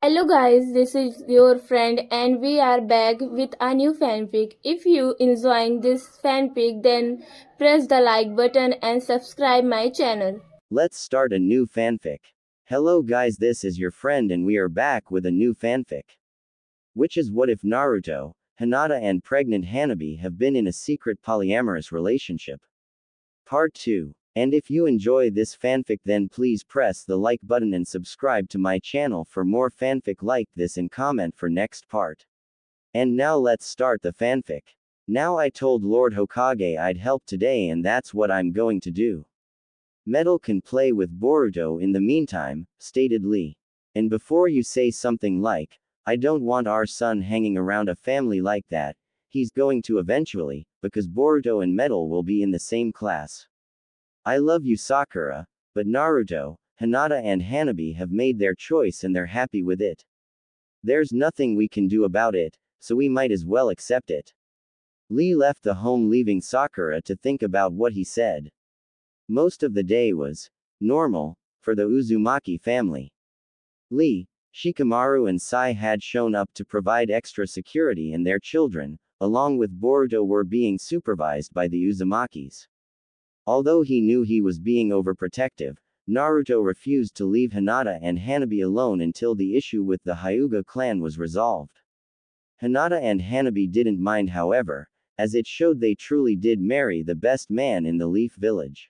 Hello guys, this is your friend and we are back with a new fanfic. If you enjoying this fanfic then press the like button and subscribe my channel. Let's start a new fanfic. Hello guys, this is your friend and we are back with a new fanfic. Which is what if Naruto, Hinata and pregnant Hanabi have been in a secret polyamorous relationship? Part 2. And if you enjoy this fanfic then please press the like button and subscribe to my channel for more fanfic like this and comment for next part. And now let's start the fanfic. Now I told Lord Hokage I'd help today and that's what I'm going to do. Metal can play with Boruto in the meantime, stated Lee. And before you say something like, I don't want our son hanging around a family like that, he's going to eventually, because Boruto and Metal will be in the same class. I love you Sakura, but Naruto, Hinata and Hanabi have made their choice and they're happy with it. There's nothing we can do about it, so we might as well accept it. Lee left the home leaving Sakura to think about what he said. Most of the day was normal for the Uzumaki family. Lee, Shikamaru and Sai had shown up to provide extra security and their children, along with Boruto were being supervised by the Uzumakis. Although he knew he was being overprotective, Naruto refused to leave Hinata and Hanabi alone until the issue with the Hyuga clan was resolved. Hinata and Hanabi didn't mind however, as it showed they truly did marry the best man in the Leaf Village.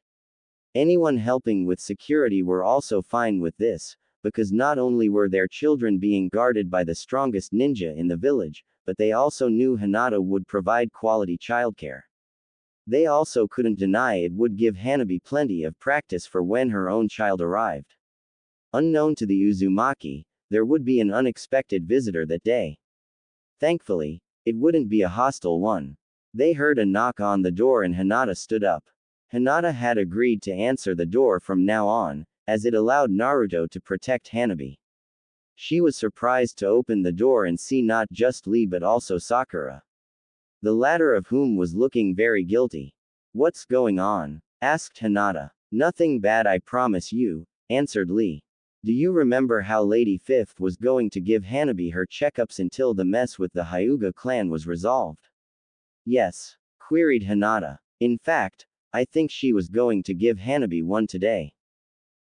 Anyone helping with security were also fine with this, because not only were their children being guarded by the strongest ninja in the village, but they also knew Hinata would provide quality childcare. They also couldn't deny it would give Hanabi plenty of practice for when her own child arrived. Unknown to the Uzumaki, there would be an unexpected visitor that day. Thankfully, it wouldn't be a hostile one. They heard a knock on the door and Hinata stood up. Hinata had agreed to answer the door from now on, as it allowed Naruto to protect Hanabi. She was surprised to open the door and see not just Lee but also Sakura. The latter of whom was looking very guilty. What's going on? Asked Hinata. Nothing bad I promise you, answered Lee. Do you remember how Lady Fifth was going to give Hanabi her checkups until the mess with the Hyuga clan was resolved? Yes, queried Hinata. In fact, I think she was going to give Hanabi one today.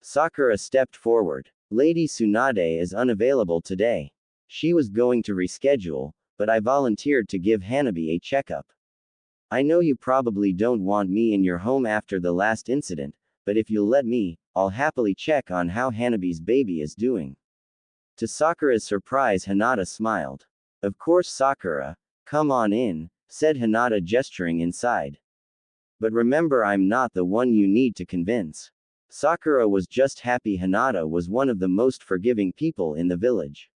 Sakura stepped forward. Lady Tsunade is unavailable today. She was going to reschedule, but I volunteered to give Hanabi a checkup. I know you probably don't want me in your home after the last incident, but if you'll let me, I'll happily check on how Hanabi's baby is doing. To Sakura's surprise, Hinata smiled. Of course, Sakura, come on in, said Hinata, gesturing inside. But remember, I'm not the one you need to convince. Sakura was just happy Hinata was one of the most forgiving people in the village.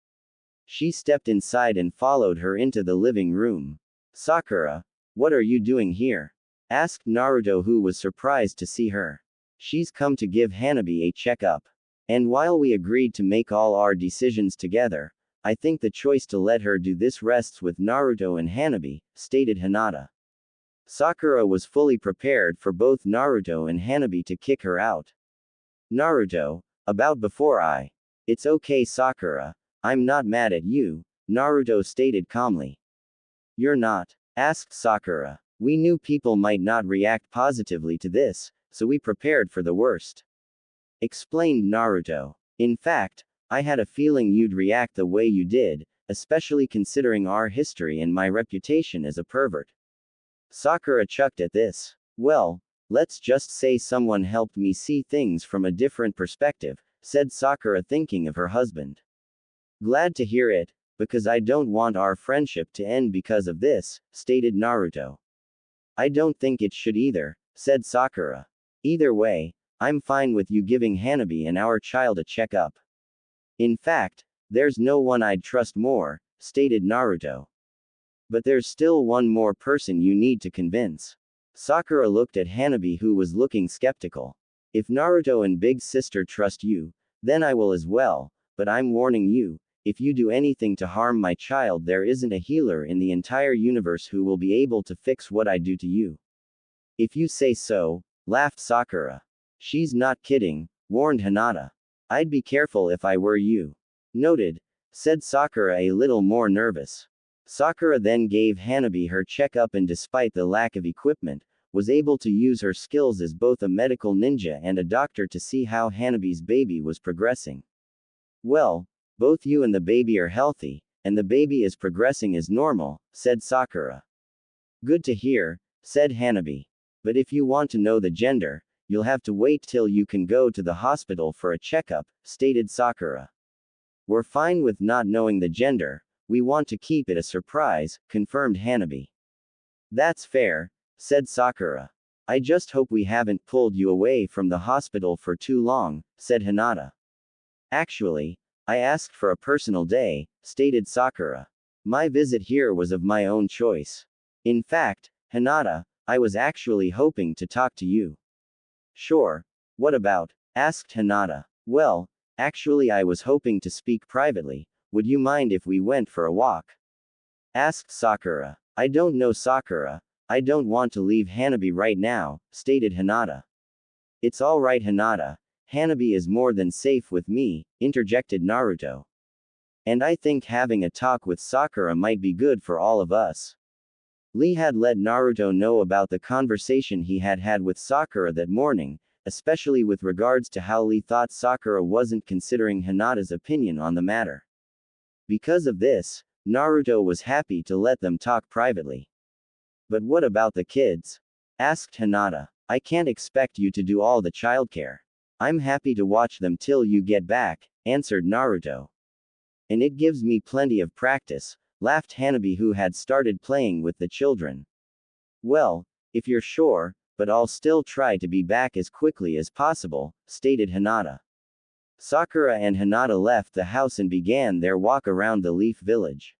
She stepped inside and followed her into the living room. Sakura, what are you doing here? Asked Naruto, who was surprised to see her. She's come to give Hanabi a checkup. And while we agreed to make all our decisions together, I think the choice to let her do this rests with Naruto and Hanabi, stated Hinata. Sakura was fully prepared for both Naruto and Hanabi to kick her out. Naruto, about before I. It's okay Sakura, I'm not mad at you, Naruto stated calmly. You're not? Asked Sakura. We knew people might not react positively to this, so we prepared for the worst. Explained Naruto. In fact, I had a feeling you'd react the way you did, especially considering our history and my reputation as a pervert. Sakura chucked at this. Well, let's just say someone helped me see things from a different perspective, said Sakura, thinking of her husband. Glad to hear it, because I don't want our friendship to end because of this, stated Naruto. I don't think it should either, said Sakura. Either way, I'm fine with you giving Hanabi and our child a checkup. In fact, there's no one I'd trust more, stated Naruto. But there's still one more person you need to convince. Sakura looked at Hanabi, who was looking skeptical. If Naruto and Big Sister trust you, then I will as well, but I'm warning you, if you do anything to harm my child, there isn't a healer in the entire universe who will be able to fix what I do to you. If you say so, laughed Sakura. She's not kidding, warned Hinata. I'd be careful if I were you. Noted. said Sakura a little more nervous. Sakura then gave Hanabi her checkup and despite the lack of equipment, was able to use her skills as both a medical ninja and a doctor to see how Hanabi's baby was progressing. Well, both you and the baby are healthy, and the baby is progressing as normal, said Sakura. Good to hear, said Hanabi. But if you want to know the gender, you'll have to wait till you can go to the hospital for a checkup, stated Sakura. We're fine with not knowing the gender, we want to keep it a surprise, confirmed Hanabi. That's fair, said Sakura. I just hope we haven't pulled you away from the hospital for too long, said Hinata. Actually, I asked for a personal day, stated Sakura. My visit here was of my own choice. In fact, Hinata, I was actually hoping to talk to you. Sure. What about? Asked Hinata. Well, actually I was hoping to speak privately. Would you mind if we went for a walk? Asked Sakura. I don't know Sakura. I don't want to leave Hanabi right now, stated Hinata. It's alright Hinata. Hanabi is more than safe with me, interjected Naruto. And I think having a talk with Sakura might be good for all of us. Lee had let Naruto know about the conversation he had had with Sakura that morning, especially with regards to how Lee thought Sakura wasn't considering Hinata's opinion on the matter. Because of this, Naruto was happy to let them talk privately. But what about the kids? Asked Hinata. I can't expect you to do all the childcare. I'm happy to watch them till you get back, answered Naruto. And it gives me plenty of practice, laughed Hanabi who had started playing with the children. Well, if you're sure, but I'll still try to be back as quickly as possible, stated Hinata. Sakura and Hinata left the house and began their walk around the Leaf Village.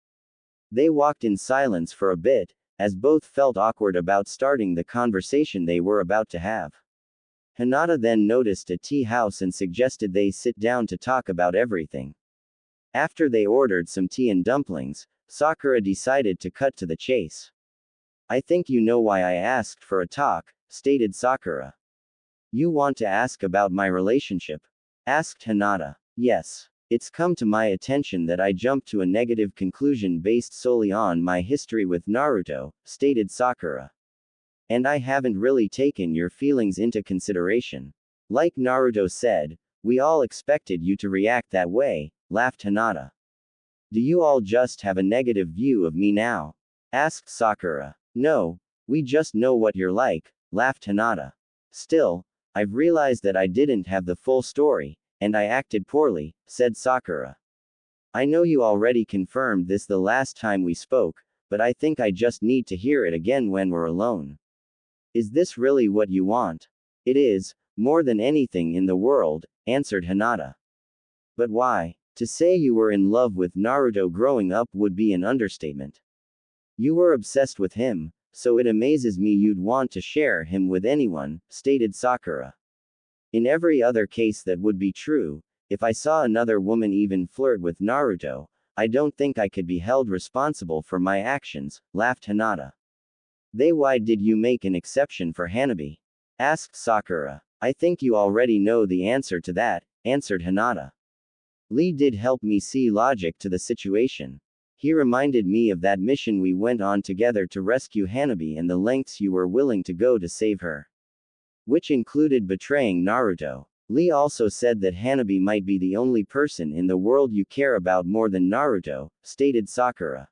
They walked in silence for a bit, as both felt awkward about starting the conversation they were about to have. Hinata then noticed a tea house and suggested they sit down to talk about everything. After they ordered some tea and dumplings, Sakura decided to cut to the chase. I think you know why I asked for a talk, stated Sakura. You want to ask about my relationship? Asked Hinata. Yes. It's come to my attention that I jumped to a negative conclusion based solely on my history with Naruto, stated Sakura. And I haven't really taken your feelings into consideration. Like Naruto said, we all expected you to react that way, laughed Hinata. Do you all just have a negative view of me now? Asked Sakura. No, we just know what you're like, laughed Hinata. Still, I've realized that I didn't have the full story, and I acted poorly, said Sakura. I know you already confirmed this the last time we spoke, but I think I just need to hear it again when we're alone. Is this really what you want? It is, more than anything in the world, answered Hinata. But why? To say you were in love with Naruto growing up would be an understatement. You were obsessed with him, so it amazes me you'd want to share him with anyone, stated Sakura. In every other case that would be true, if I saw another woman even flirt with Naruto, I don't think I could be held responsible for my actions, laughed Hinata. Then why did you make an exception for Hanabi? Asked Sakura. I think you already know the answer to that, answered Hinata. Lee did help me see logic to the situation. He reminded me of that mission we went on together to rescue Hanabi and the lengths you were willing to go to save her. Which included betraying Naruto. Lee also said that Hanabi might be the only person in the world you care about more than Naruto, stated Sakura.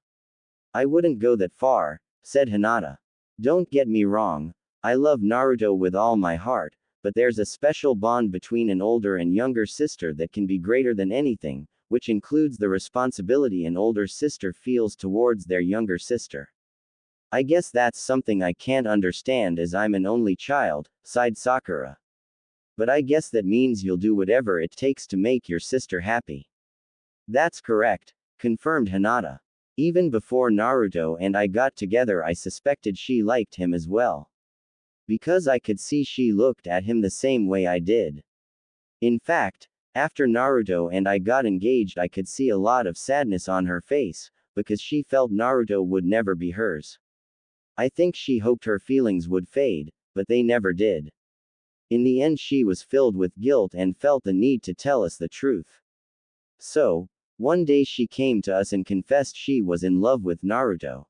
I wouldn't go that far, said Hinata. Don't get me wrong, I love Naruto with all my heart, but there's a special bond between an older and younger sister that can be greater than anything, which includes the responsibility an older sister feels towards their younger sister. I guess that's something I can't understand as I'm an only child, sighed Sakura. But I guess that means you'll do whatever it takes to make your sister happy. That's correct, confirmed Hinata. Even before Naruto and I got together I suspected she liked him as well. Because I could see she looked at him the same way I did. In fact, after Naruto and I got engaged I could see a lot of sadness on her face, because she felt Naruto would never be hers. I think she hoped her feelings would fade, but they never did. In the end she was filled with guilt and felt the need to tell us the truth. So, One day she came to us and confessed she was in love with Naruto.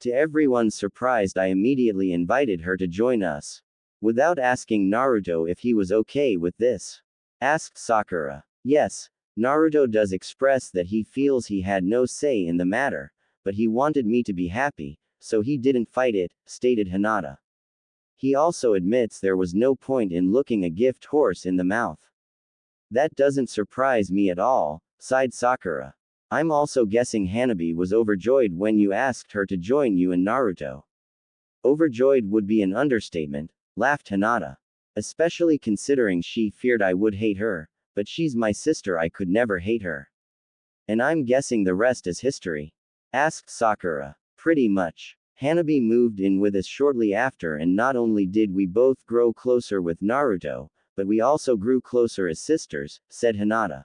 To everyone's surprise, I immediately invited her to join us. Without asking Naruto if he was okay with this. Asked Sakura. Yes, Naruto does express that he feels he had no say in the matter, but he wanted me to be happy, so he didn't fight it, stated Hinata. He also admits there was no point in looking a gift horse in the mouth. That doesn't surprise me at all, sighed Sakura. I'm also guessing Hanabi was overjoyed when you asked her to join you in Naruto. Overjoyed would be an understatement, laughed Hinata. Especially considering she feared I would hate her, but she's my sister, I could never hate her. And I'm guessing the rest is history. Asked Sakura. Pretty much. Hanabi moved in with us shortly after, and not only did we both grow closer with Naruto, but we also grew closer as sisters, said Hinata.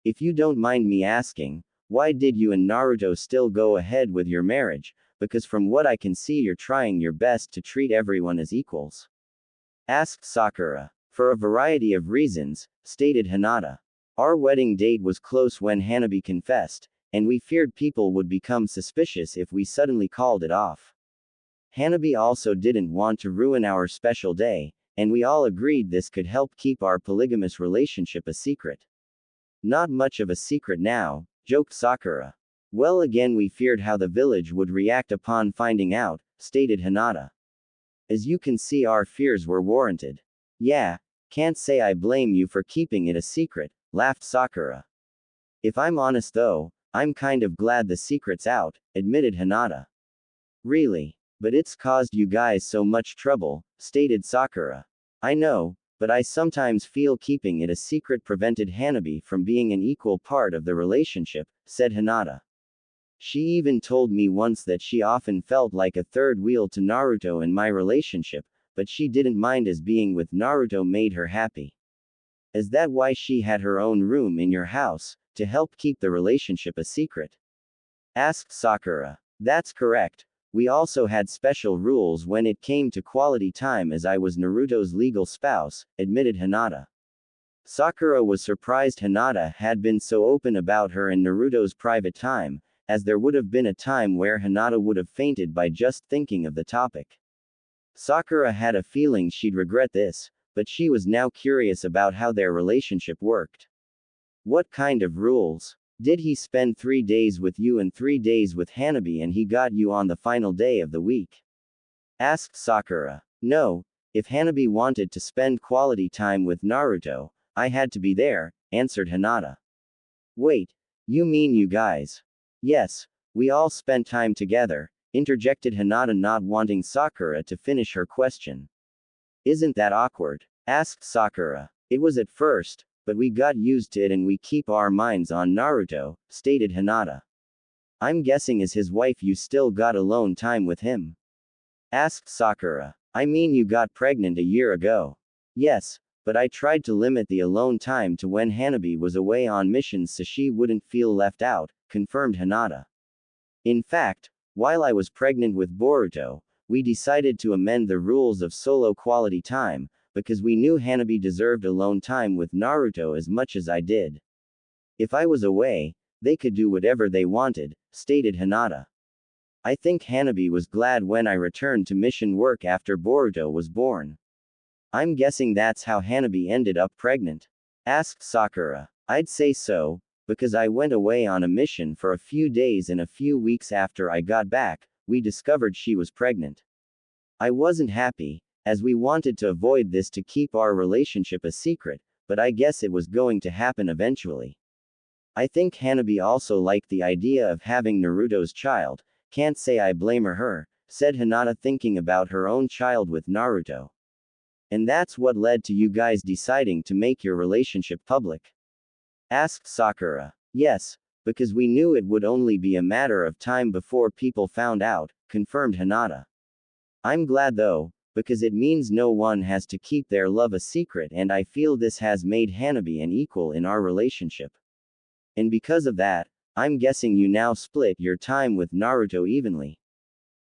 If you don't mind me asking, why did you and Naruto still go ahead with your marriage? Because from what I can see, you're trying your best to treat everyone as equals. Asked Sakura. For a variety of reasons, stated Hinata. Our wedding date was close when Hanabi confessed, and we feared people would become suspicious if we suddenly called it off. Hanabi also didn't want to ruin our special day, and we all agreed this could help keep our polygamous relationship a secret. Not much of a secret now, joked Sakura. Well, again, we feared how the village would react upon finding out, stated Hinata. As you can see, our fears were warranted. Yeah, can't say I blame you for keeping it a secret, laughed Sakura. If I'm honest though, I'm kind of glad the secret's out, admitted Hinata. Really? But it's caused you guys so much trouble, stated Sakura. I know, but I sometimes feel keeping it a secret prevented Hanabi from being an equal part of the relationship, said Hinata. She even told me once that she often felt like a third wheel to Naruto in my relationship, but she didn't mind as being with Naruto made her happy. Is that why she had her own room in your house, to help keep the relationship a secret? Asked Sakura. That's correct. We also had special rules when it came to quality time, as I was Naruto's legal spouse, admitted Hinata. Sakura was surprised Hinata had been so open about her and Naruto's private time, as there would have been a time where Hinata would have fainted by just thinking of the topic. Sakura had a feeling she'd regret this, but she was now curious about how their relationship worked. What kind of rules? Did he spend 3 days with you and 3 days with Hanabi, and he got you on the final day of the week? Asked Sakura. No, if Hanabi wanted to spend quality time with Naruto, I had to be there, answered Hinata. Wait, you mean you guys? Yes, we all spent time together, interjected Hinata, not wanting Sakura to finish her question. Isn't that awkward? Asked Sakura. It was at first, but we got used to it and we keep our minds on Naruto, stated Hinata. I'm guessing as his wife you still got alone time with him? Asked Sakura. I mean, you got pregnant a year ago. Yes, but I tried to limit the alone time to when Hanabi was away on missions so she wouldn't feel left out, confirmed Hinata. In fact, while I was pregnant with Boruto, we decided to amend the rules of solo quality time, because we knew Hanabi deserved alone time with Naruto as much as I did. If I was away, they could do whatever they wanted, stated Hinata. I think Hanabi was glad when I returned to mission work after Boruto was born. I'm guessing that's how Hanabi ended up pregnant. Asked Sakura. I'd say so, because I went away on a mission for a few days and a few weeks after I got back, we discovered she was pregnant. I wasn't happy, as we wanted to avoid this to keep our relationship a secret, but I guess it was going to happen eventually. I think Hanabi also liked the idea of having Naruto's child, can't say I blame her, said Hinata, thinking about her own child with Naruto. And that's what led to you guys deciding to make your relationship public? Asked Sakura. Yes, because we knew it would only be a matter of time before people found out, confirmed Hinata. I'm glad though, because it means no one has to keep their love a secret, and I feel this has made Hanabi an equal in our relationship. And because of that, I'm guessing you now split your time with Naruto evenly.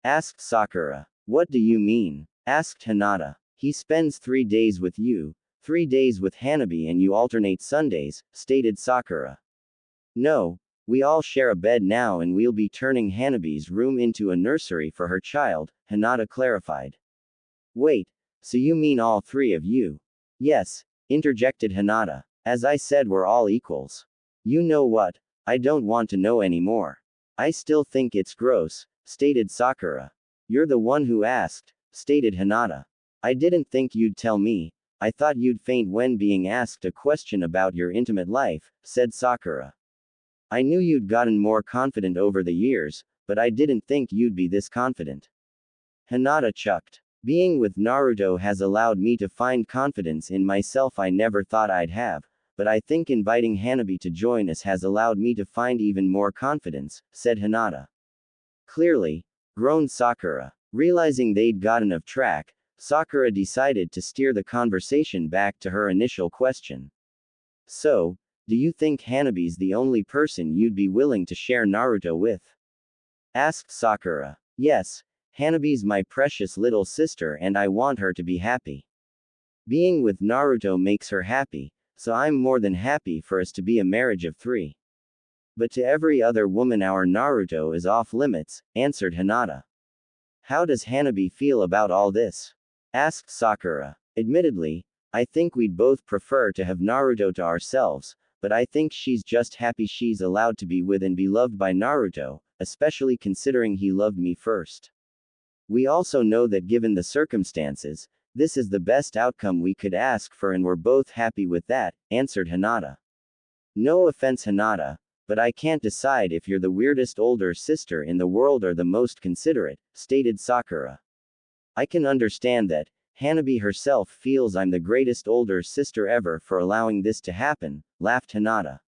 Asked Sakura. What do you mean? Asked Hinata. He spends 3 days with you, 3 days with Hanabi, and you alternate Sundays, stated Sakura. No, we all share a bed now and we'll be turning Hanabi's room into a nursery for her child, Hinata clarified. Wait, so you mean all three of you? Yes, interjected Hinata. As I said, we're all equals. You know what? I don't want to know anymore. I still think it's gross, stated Sakura. You're the one who asked, stated Hinata. I didn't think you'd tell me. I thought you'd faint when being asked a question about your intimate life, said Sakura. I knew you'd gotten more confident over the years, but I didn't think you'd be this confident. Hinata chucked. Being with Naruto has allowed me to find confidence in myself I never thought I'd have, but I think inviting Hanabi to join us has allowed me to find even more confidence, said Hinata. Clearly, groaned Sakura. Realizing they'd gotten off track, Sakura decided to steer the conversation back to her initial question. So, do you think Hanabi's the only person you'd be willing to share Naruto with? Asked Sakura. Yes, Hanabi's my precious little sister and I want her to be happy. Being with Naruto makes her happy, so I'm more than happy for us to be a marriage of three. But to every other woman our Naruto is off limits, answered Hinata. How does Hanabi feel about all this? Asked Sakura. Admittedly, I think we'd both prefer to have Naruto to ourselves, but I think she's just happy she's allowed to be with and be loved by Naruto, especially considering he loved me first. We also know that given the circumstances, this is the best outcome we could ask for and we're both happy with that, answered Hinata. No offense Hinata, but I can't decide if you're the weirdest older sister in the world or the most considerate, stated Sakura. I can understand that. Hanabi herself feels I'm the greatest older sister ever for allowing this to happen, laughed Hinata.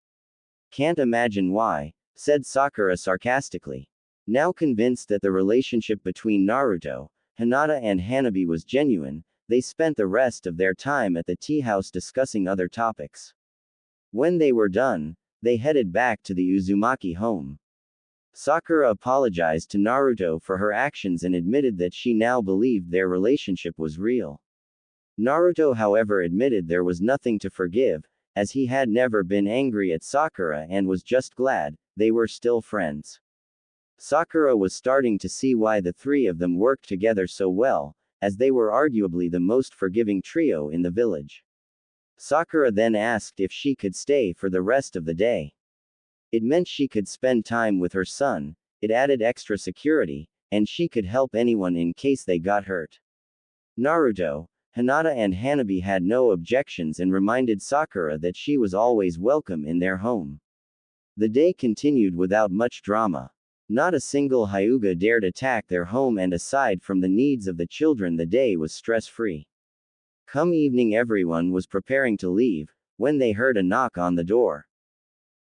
Can't imagine why, said Sakura sarcastically. Now convinced that the relationship between Naruto, Hinata and Hanabi was genuine, they spent the rest of their time at the tea house discussing other topics. When they were done, they headed back to the Uzumaki home. Sakura apologized to Naruto for her actions and admitted that she now believed their relationship was real. Naruto, however, admitted there was nothing to forgive, as he had never been angry at Sakura and was just glad they were still friends. Sakura was starting to see why the three of them worked together so well, as they were arguably the most forgiving trio in the village. Sakura then asked if she could stay for the rest of the day. It meant she could spend time with her son, it added extra security, and she could help anyone in case they got hurt. Naruto, Hinata and Hanabi had no objections and reminded Sakura that she was always welcome in their home. The day continued without much drama. Not a single Hyuga dared attack their home and aside from the needs of the children the day was stress-free. Come evening everyone was preparing to leave, when they heard a knock on the door.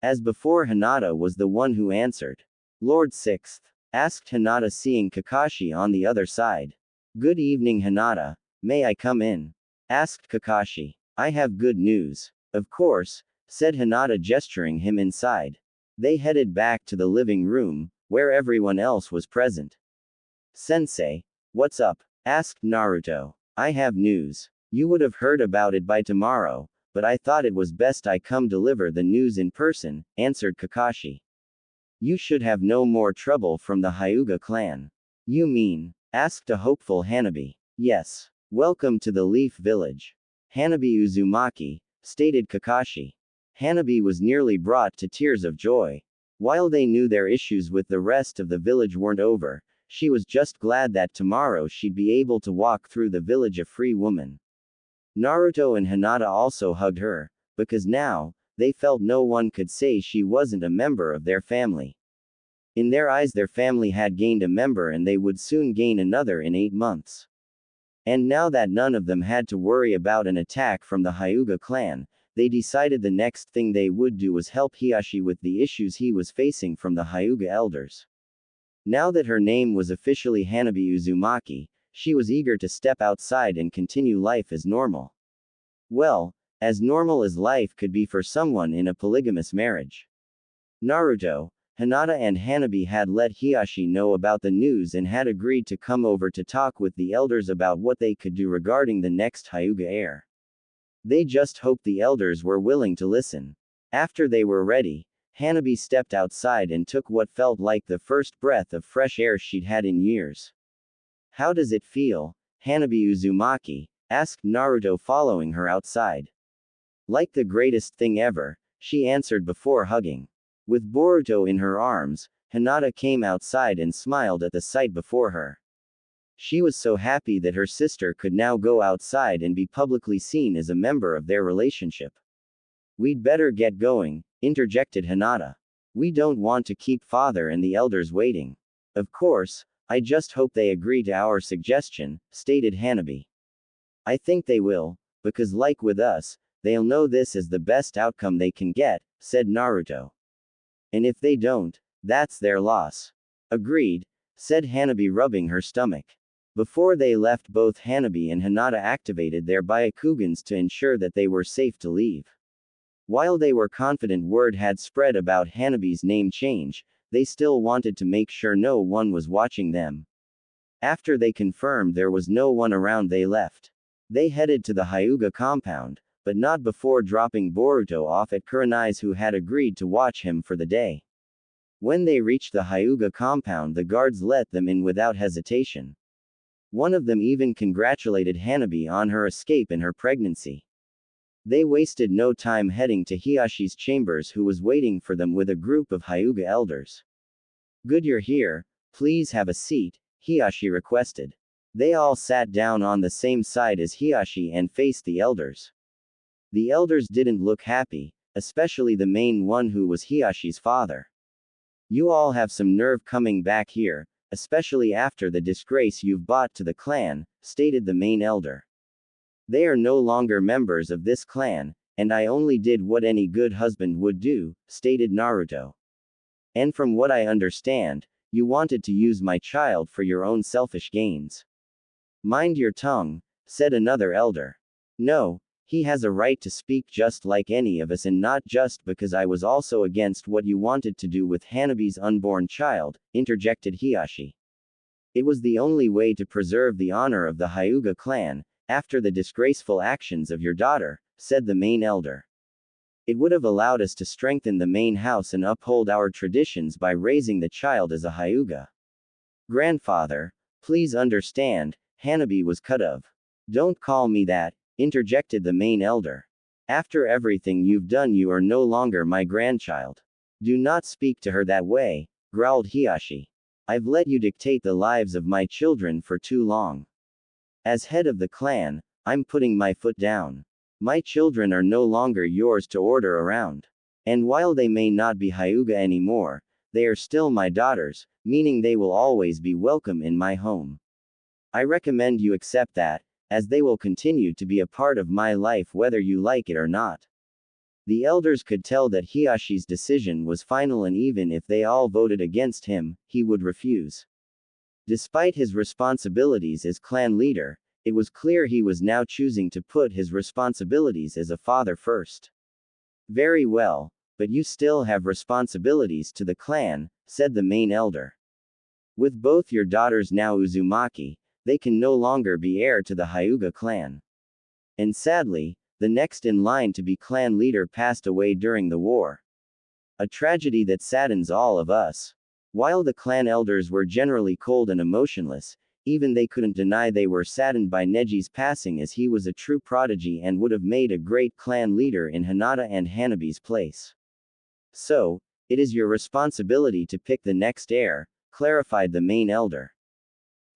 As before Hinata was the one who answered. Lord Sixth? Asked Hinata seeing Kakashi on the other side. Good evening Hinata, may I come in? Asked Kakashi. I have good news. Of course, said Hinata gesturing him inside. They headed back to the living room, where everyone else was present. Sensei, what's up? Asked Naruto. I have news. You would have heard about it by tomorrow, but I thought it was best I come deliver the news in person, answered Kakashi. You should have no more trouble from the Hyuga clan. You mean? Asked a hopeful Hanabi. Yes. Welcome to the Leaf Village. Hanabi Uzumaki, stated Kakashi. Hanabi was nearly brought to tears of joy. While they knew their issues with the rest of the village weren't over, she was just glad that tomorrow she'd be able to walk through the village a free woman. Naruto and Hinata also hugged her, because now, they felt no one could say she wasn't a member of their family. In their eyes their family had gained a member and they would soon gain another in 8 months. And now that none of them had to worry about an attack from the Hyuga clan, they decided the next thing they would do was help Hiashi with the issues he was facing from the Hyuga elders. Now that her name was officially Hanabi Uzumaki, she was eager to step outside and continue life as normal. Well, as normal as life could be for someone in a polygamous marriage. Naruto, Hinata and Hanabi had let Hiashi know about the news and had agreed to come over to talk with the elders about what they could do regarding the next Hyuga heir. They just hoped the elders were willing to listen. After they were ready, Hanabi stepped outside and took what felt like the first breath of fresh air she'd had in years. How does it feel, Hanabi Uzumaki? Asked Naruto following her outside. Like the greatest thing ever, she answered before hugging. With Boruto in her arms, Hinata came outside and smiled at the sight before her. She was so happy that her sister could now go outside and be publicly seen as a member of their relationship. We'd better get going, interjected Hinata. We don't want to keep father and the elders waiting. Of course, I just hope they agree to our suggestion, stated Hanabi. I think they will, because like with us, they'll know this is the best outcome they can get, said Naruto. And if they don't, that's their loss. Agreed, said Hanabi rubbing her stomach. Before they left, both Hanabi and Hinata activated their Byakugans to ensure that they were safe to leave. While they were confident word had spread about Hanabi's name change, they still wanted to make sure no one was watching them. After they confirmed there was no one around, they left. They headed to the Hyuga compound, but not before dropping Boruto off at Kurenai's, who had agreed to watch him for the day. When they reached the Hyuga compound, the guards let them in without hesitation. One of them even congratulated Hanabi on her escape and her pregnancy. They wasted no time heading to Hiyashi's chambers, who was waiting for them with a group of Hyuga elders. Good, you're here, please have a seat, Hiyashi requested. They all sat down on the same side as Hiyashi and faced the elders. The elders didn't look happy, especially the main one, who was Hiyashi's father. You all have some nerve coming back here, especially after the disgrace you've brought to the clan, stated the main elder. They are no longer members of this clan, and I only did what any good husband would do, stated Naruto. And from what I understand, you wanted to use my child for your own selfish gains. Mind your tongue, said another elder. No, he has a right to speak just like any of us, and not just because I was also against what you wanted to do with Hanabi's unborn child, interjected Hiyashi. It was the only way to preserve the honor of the Hyuga clan, after the disgraceful actions of your daughter, said the main elder. It would have allowed us to strengthen the main house and uphold our traditions by raising the child as a Hyuga. Grandfather, please understand, Hanabi was cut off. Don't call me that, interjected the main elder. After everything you've done, you are no longer my grandchild. Do not speak to her that way, growled Hiyashi. I've let you dictate the lives of my children for too long. As head of the clan, I'm putting my foot down. My children are no longer yours to order around. And while they may not be Hyuga anymore, they are still my daughters, meaning they will always be welcome in my home. I recommend you accept that, as they will continue to be a part of my life whether you like it or not. The elders could tell that Hiyashi's decision was final, and even if they all voted against him, he would refuse. Despite his responsibilities as clan leader, it was clear he was now choosing to put his responsibilities as a father first. Very well, but you still have responsibilities to the clan, said the main elder. With both your daughters now Uzumaki, they can no longer be heir to the Hyuga clan. And sadly, the next in line to be clan leader passed away during the war. A tragedy that saddens all of us. While the clan elders were generally cold and emotionless, even they couldn't deny they were saddened by Neji's passing, as he was a true prodigy and would have made a great clan leader in Hinata and Hanabi's place. So, it is your responsibility to pick the next heir, clarified the main elder.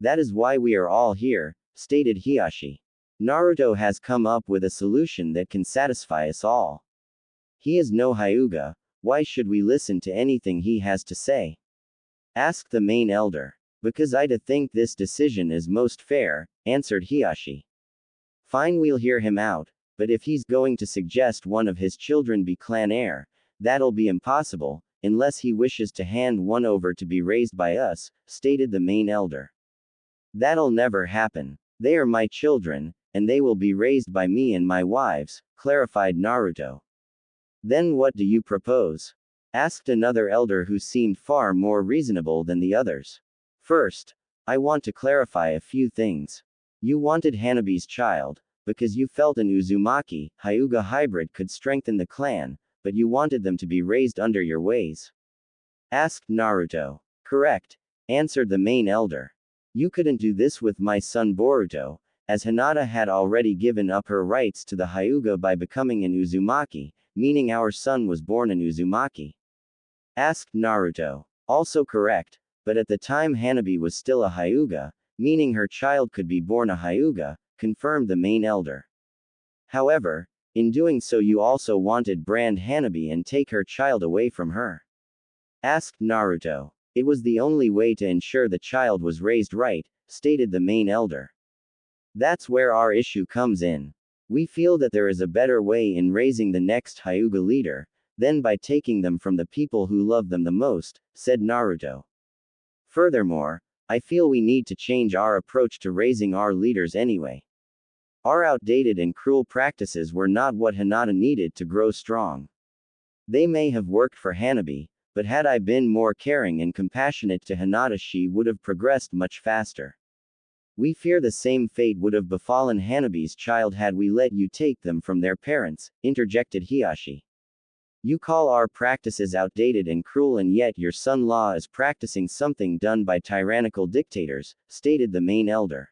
That is why we are all here, stated Hiyashi. Naruto has come up with a solution that can satisfy us all. He is no Hyuga, why should we listen to anything he has to say? Asked the main elder. Because I think this decision is most fair, answered Hiyashi. Fine, we'll hear him out, but if he's going to suggest one of his children be clan heir, that'll be impossible, unless he wishes to hand one over to be raised by us, stated the main elder. That'll never happen. They are my children, and they will be raised by me and my wives, clarified Naruto. Then what do you propose? Asked another elder who seemed far more reasonable than the others. First, I want to clarify a few things. You wanted Hanabi's child, because you felt an Uzumaki, Hyuga hybrid could strengthen the clan, but you wanted them to be raised under your ways? Asked Naruto. Correct, answered the main elder. You couldn't do this with my son Boruto, as Hinata had already given up her rights to the Hyuga by becoming an Uzumaki, meaning our son was born an Uzumaki. Asked Naruto. Also correct, but at the time Hanabi was still a Hyuga, meaning her child could be born a Hyuga, confirmed the main elder. However, in doing so you also wanted brand Hanabi and take her child away from her. Asked Naruto. It was the only way to ensure the child was raised right, stated the main elder. That's where our issue comes in. We feel that there is a better way in raising the next Hyuga leader, than by taking them from the people who love them the most, said Naruto. Furthermore, I feel we need to change our approach to raising our leaders anyway. Our outdated and cruel practices were not what Hinata needed to grow strong. They may have worked for Hanabi, but had I been more caring and compassionate to Hinata, she would have progressed much faster. We fear the same fate would have befallen Hanabi's child had we let you take them from their parents, interjected Hiashi. You call our practices outdated and cruel, and yet your son-in-law is practicing something done by tyrannical dictators, stated the main elder.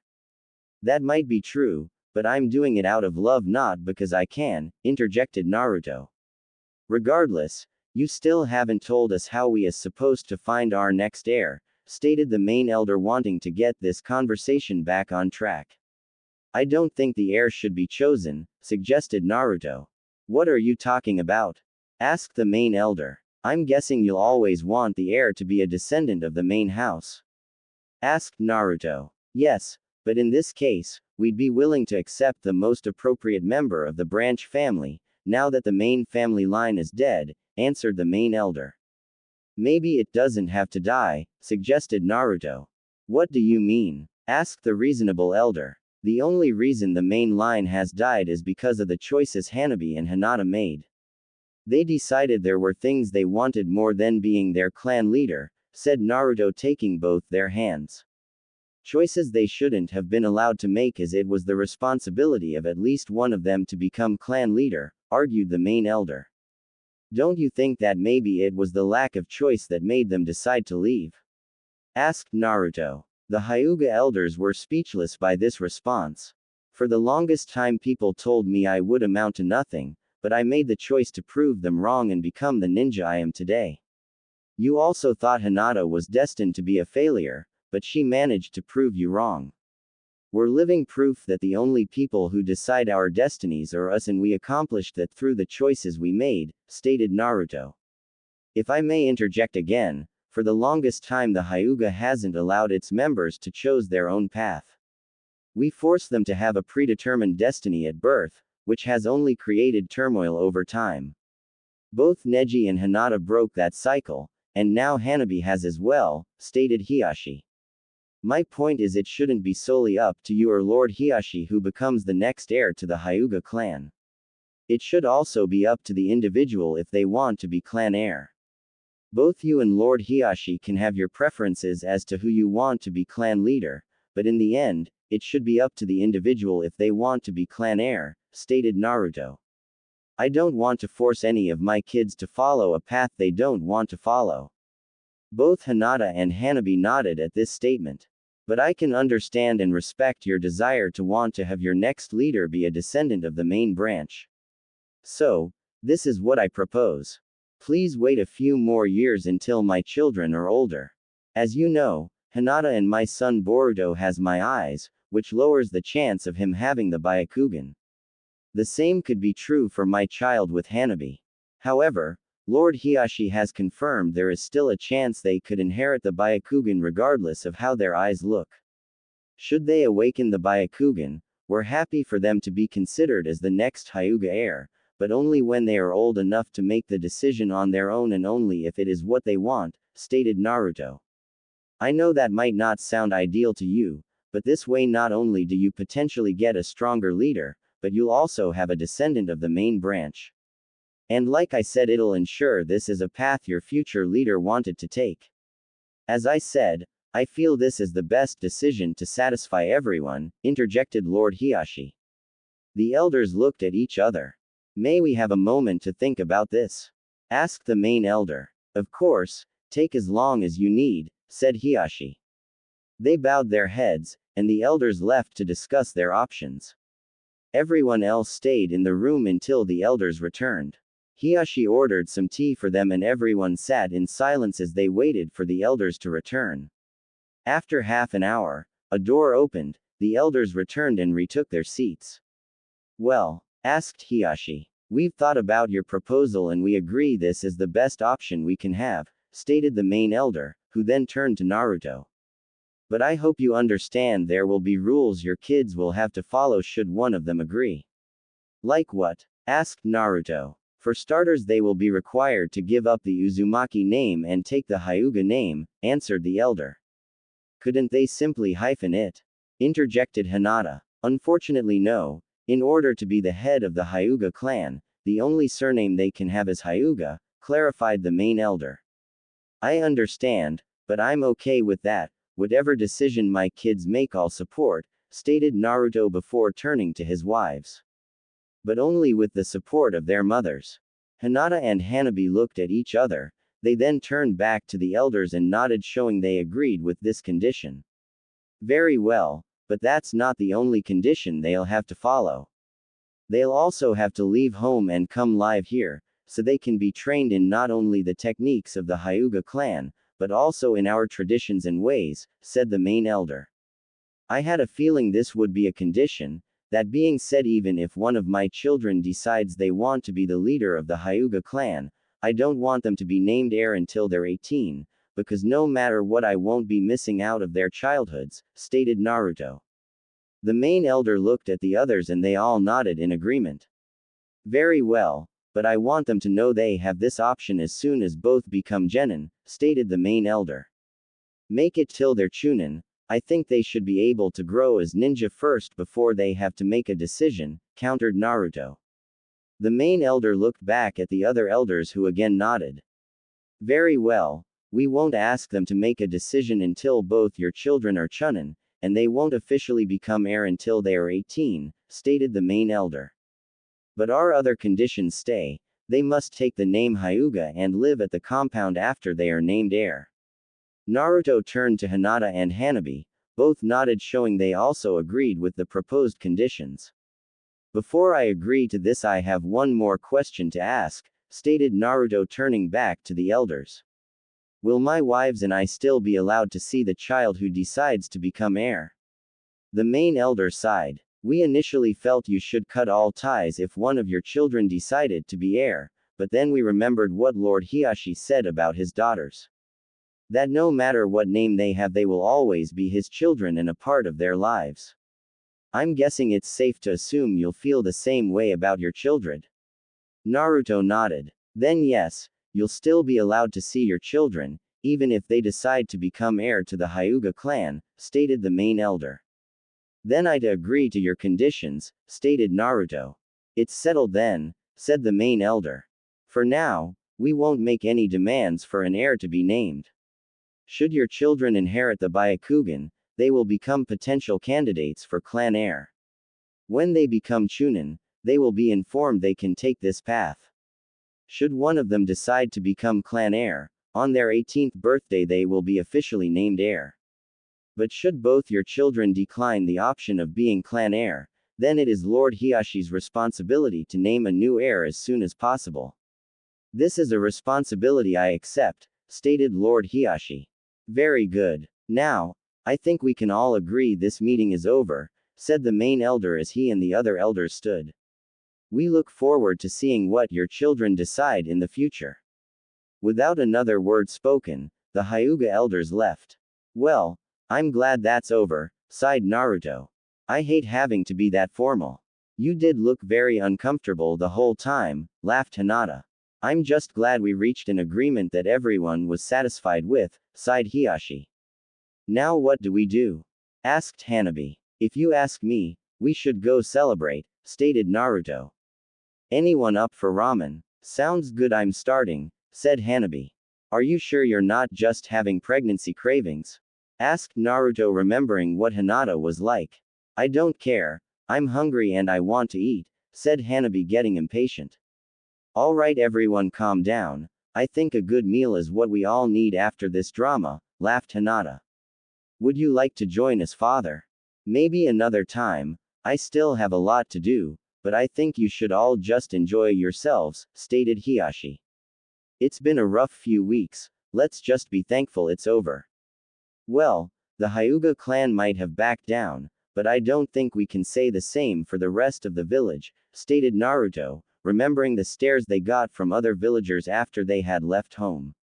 That might be true, but I'm doing it out of love, not because I can, interjected Naruto. Regardless, you still haven't told us how we is supposed to find our next heir, stated the main elder, wanting to get this conversation back on track. I don't think the heir should be chosen, suggested Naruto. What are you talking about? Asked the main elder. I'm guessing you'll always want the heir to be a descendant of the main house. Asked Naruto. Yes, but in this case, we'd be willing to accept the most appropriate member of the branch family, now that the main family line is dead, answered the main elder. Maybe it doesn't have to die, suggested Naruto. What do you mean? Asked the reasonable elder. The only reason the main line has died is because of the choices Hanabi and Hinata made. They decided there were things they wanted more than being their clan leader, said Naruto, taking both their hands. Choices they shouldn't have been allowed to make, as it was the responsibility of at least one of them to become clan leader, argued the main elder. Don't you think that maybe it was the lack of choice that made them decide to leave? Asked Naruto. The Hyuga elders were speechless by this response. For the longest time people told me I would amount to nothing, but I made the choice to prove them wrong and become the ninja I am today. You also thought Hinata was destined to be a failure, but she managed to prove you wrong. We're living proof that the only people who decide our destinies are us, and we accomplished that through the choices we made, stated Naruto. If I may interject again, for the longest time the Hyuga hasn't allowed its members to choose their own path. We force them to have a predetermined destiny at birth, which has only created turmoil over time. Both Neji and Hinata broke that cycle, and now Hanabi has as well, stated Hiashi. My point is, it shouldn't be solely up to you or Lord Hiashi who becomes the next heir to the Hyuga clan. It should also be up to the individual if they want to be clan heir. Both you and Lord Hiashi can have your preferences as to who you want to be clan leader, but in the end, it should be up to the individual if they want to be clan heir, stated Naruto. I don't want to force any of my kids to follow a path they don't want to follow. Both Hinata and Hanabi nodded at this statement. But I can understand and respect your desire to want to have your next leader be a descendant of the main branch. So, this is what I propose. Please wait a few more years until my children are older. As you know, Hinata and my son Boruto has my eyes, which lowers the chance of him having the Byakugan. The same could be true for my child with Hanabi. However, Lord Hiashi has confirmed there is still a chance they could inherit the Byakugan regardless of how their eyes look. Should they awaken the Byakugan, we're happy for them to be considered as the next Hyuga heir, but only when they are old enough to make the decision on their own and only if it is what they want, stated Naruto. I know that might not sound ideal to you, but this way not only do you potentially get a stronger leader, but you'll also have a descendant of the main branch. And like I said, it'll ensure this is a path your future leader wanted to take. As I said, I feel this is the best decision to satisfy everyone, interjected Lord Hiashi. The elders looked at each other. May we have a moment to think about this? Asked the main elder. Of course, take as long as you need, said Hiashi. They bowed their heads, and the elders left to discuss their options. Everyone else stayed in the room until the elders returned. Hiashi ordered some tea for them and everyone sat in silence as they waited for the elders to return. After half an hour, a door opened, the elders returned and retook their seats. Well, asked Hiashi. We've thought about your proposal and we agree this is the best option we can have, stated the main elder, who then turned to Naruto. But I hope you understand there will be rules your kids will have to follow should one of them agree. Like what? Asked Naruto. For starters, they will be required to give up the Uzumaki name and take the Hyuga name, answered the elder. Couldn't they simply hyphen it? Interjected Hinata. Unfortunately, no. In order to be the head of the Hyuga clan, the only surname they can have is Hyuga, clarified the main elder. I understand, but I'm okay with that. Whatever decision my kids make, I'll support, stated Naruto before turning to his wives. But only with the support of their mothers. Hinata and Hanabi looked at each other, they then turned back to the elders and nodded, showing they agreed with this condition. Very well, but that's not the only condition they'll have to follow. They'll also have to leave home and come live here, so they can be trained in not only the techniques of the Hyuga clan, but also in our traditions and ways, said the main elder. I had a feeling this would be a condition. That being said, even if one of my children decides they want to be the leader of the Hyuga clan, I don't want them to be named heir until they're 18, because no matter what I won't be missing out of their childhoods, stated Naruto. The main elder looked at the others and they all nodded in agreement. Very well, but I want them to know they have this option as soon as both become genin, stated the main elder. Make it till they're chunin. I think they should be able to grow as ninja first before they have to make a decision, countered Naruto. The main elder looked back at the other elders who again nodded. Very well, we won't ask them to make a decision until both your children are chunin, and they won't officially become heir until they are 18, stated the main elder. But our other conditions stay. They must take the name Hyuga and live at the compound after they are named heir. Naruto turned to Hinata and Hanabi, both nodded, showing they also agreed with the proposed conditions. Before I agree to this, I have one more question to ask, stated Naruto, turning back to the elders. Will my wives and I still be allowed to see the child who decides to become heir? The main elder sighed. We initially felt you should cut all ties if one of your children decided to be heir, but then we remembered what Lord Hiashi said about his daughters. That no matter what name they have, they will always be his children and a part of their lives. I'm guessing it's safe to assume you'll feel the same way about your children. Naruto nodded. Then yes, you'll still be allowed to see your children, even if they decide to become heir to the Hyuga clan, stated the main elder. Then I'd agree to your conditions, stated Naruto. It's settled then, said the main elder. For now, we won't make any demands for an heir to be named. Should your children inherit the Byakugan, they will become potential candidates for clan heir. When they become chunin, they will be informed they can take this path. Should one of them decide to become clan heir, on their 18th birthday they will be officially named heir. But should both your children decline the option of being clan heir, then it is Lord Hiashi's responsibility to name a new heir as soon as possible. This is a responsibility I accept, stated Lord Hiashi. Very good. Now, I think we can all agree this meeting is over, said the main elder as he and the other elders stood. We look forward to seeing what your children decide in the future. Without another word spoken, the Hyuga elders left. Well, I'm glad that's over, sighed Naruto. I hate having to be that formal. You did look very uncomfortable the whole time, laughed Hinata. I'm just glad we reached an agreement that everyone was satisfied with, sighed Hiashi. Now what do we do? Asked Hanabi. If you ask me, we should go celebrate, stated Naruto. Anyone up for ramen? Sounds good, I'm starting, said Hanabi. Are you sure you're not just having pregnancy cravings? Asked Naruto, remembering what Hinata was like. I don't care, I'm hungry and I want to eat, said Hanabi, getting impatient. Alright, everyone, calm down. I think a good meal is what we all need after this drama, laughed Hinata. Would you like to join us, father? Maybe another time. I still have a lot to do, but I think you should all just enjoy yourselves, stated Hiyashi. It's been a rough few weeks, let's just be thankful it's over. Well, the Hyuga clan might have backed down, but I don't think we can say the same for the rest of the village, stated Naruto, remembering the stares they got from other villagers after they had left home.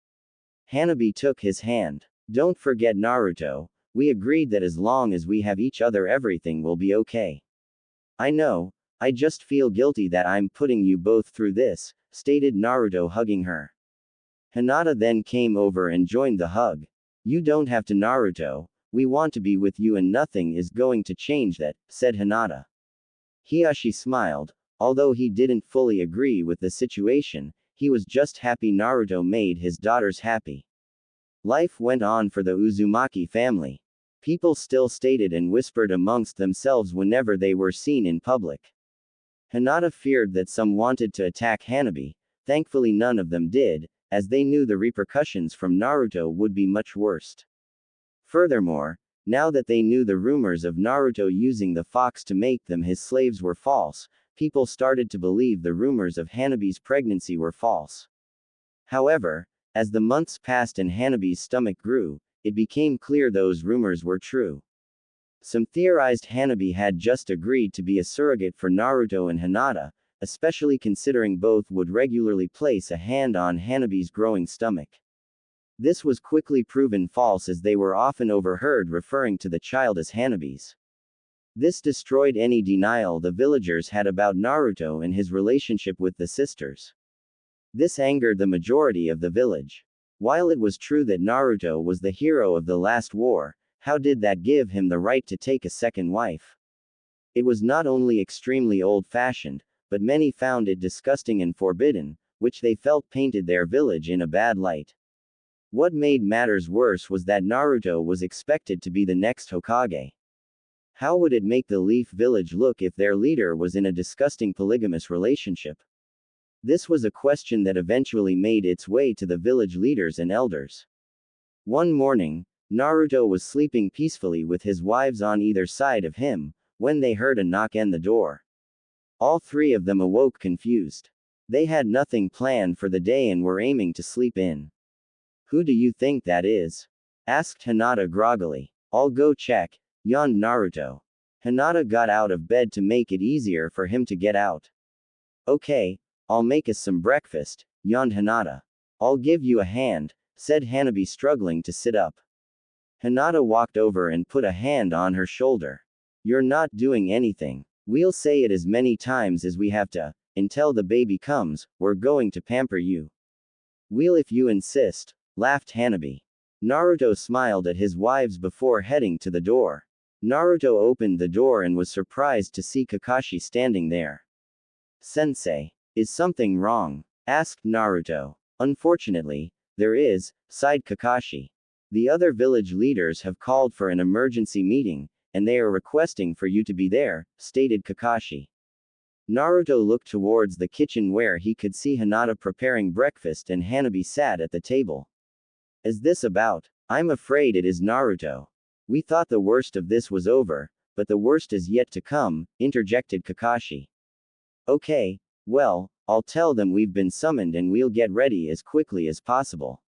Hanabi took his hand. Don't forget, Naruto, we agreed that as long as we have each other everything will be okay. I know, I just feel guilty that I'm putting you both through this, stated Naruto, hugging her. Hinata then came over and joined the hug. You don't have to, Naruto, we want to be with you and nothing is going to change that, said Hinata. Hiyashi smiled. Although he didn't fully agree with the situation, he was just happy Naruto made his daughters happy. Life went on for the Uzumaki family. People still stated and whispered amongst themselves whenever they were seen in public. Hinata feared that some wanted to attack Hanabi. Thankfully none of them did, as they knew the repercussions from Naruto would be much worse. Furthermore, now that they knew the rumors of Naruto using the fox to make them his slaves were false, people started to believe the rumors of Hanabi's pregnancy were false. However, as the months passed and Hanabi's stomach grew, it became clear those rumors were true. Some theorized Hanabi had just agreed to be a surrogate for Naruto and Hinata, especially considering both would regularly place a hand on Hanabi's growing stomach. This was quickly proven false as they were often overheard referring to the child as Hanabi's. This destroyed any denial the villagers had about Naruto and his relationship with the sisters. This angered the majority of the village. While it was true that Naruto was the hero of the last war, how did that give him the right to take a second wife? It was not only extremely old-fashioned, but many found it disgusting and forbidden, which they felt painted their village in a bad light. What made matters worse was that Naruto was expected to be the next Hokage. How would it make the Leaf Village look if their leader was in a disgusting polygamous relationship? This was a question that eventually made its way to the village leaders and elders. One morning, Naruto was sleeping peacefully with his wives on either side of him, when they heard a knock on the door. All three of them awoke confused. They had nothing planned for the day and were aiming to sleep in. Who do you think that is? Asked Hinata groggily. I'll go check, yawned Naruto. Hinata got out of bed to make it easier for him to get out. Okay, I'll make us some breakfast, yawned Hinata. I'll give you a hand, said Hanabi, struggling to sit up. Hinata walked over and put a hand on her shoulder. You're not doing anything. We'll say it as many times as we have to, until the baby comes, we're going to pamper you. We'll if you insist, laughed Hanabi. Naruto smiled at his wives before heading to the door. Naruto opened the door and was surprised to see Kakashi standing there. Sensei, is something wrong? Asked Naruto. Unfortunately, there is, sighed Kakashi. The other village leaders have called for an emergency meeting, and they are requesting for you to be there, stated Kakashi. Naruto looked towards the kitchen where he could see Hinata preparing breakfast and Hanabi sat at the table. Is this about? I'm afraid it is, Naruto. We thought the worst of this was over, but the worst is yet to come, interjected Kakashi. Okay, well, I'll tell them we've been summoned and we'll get ready as quickly as possible.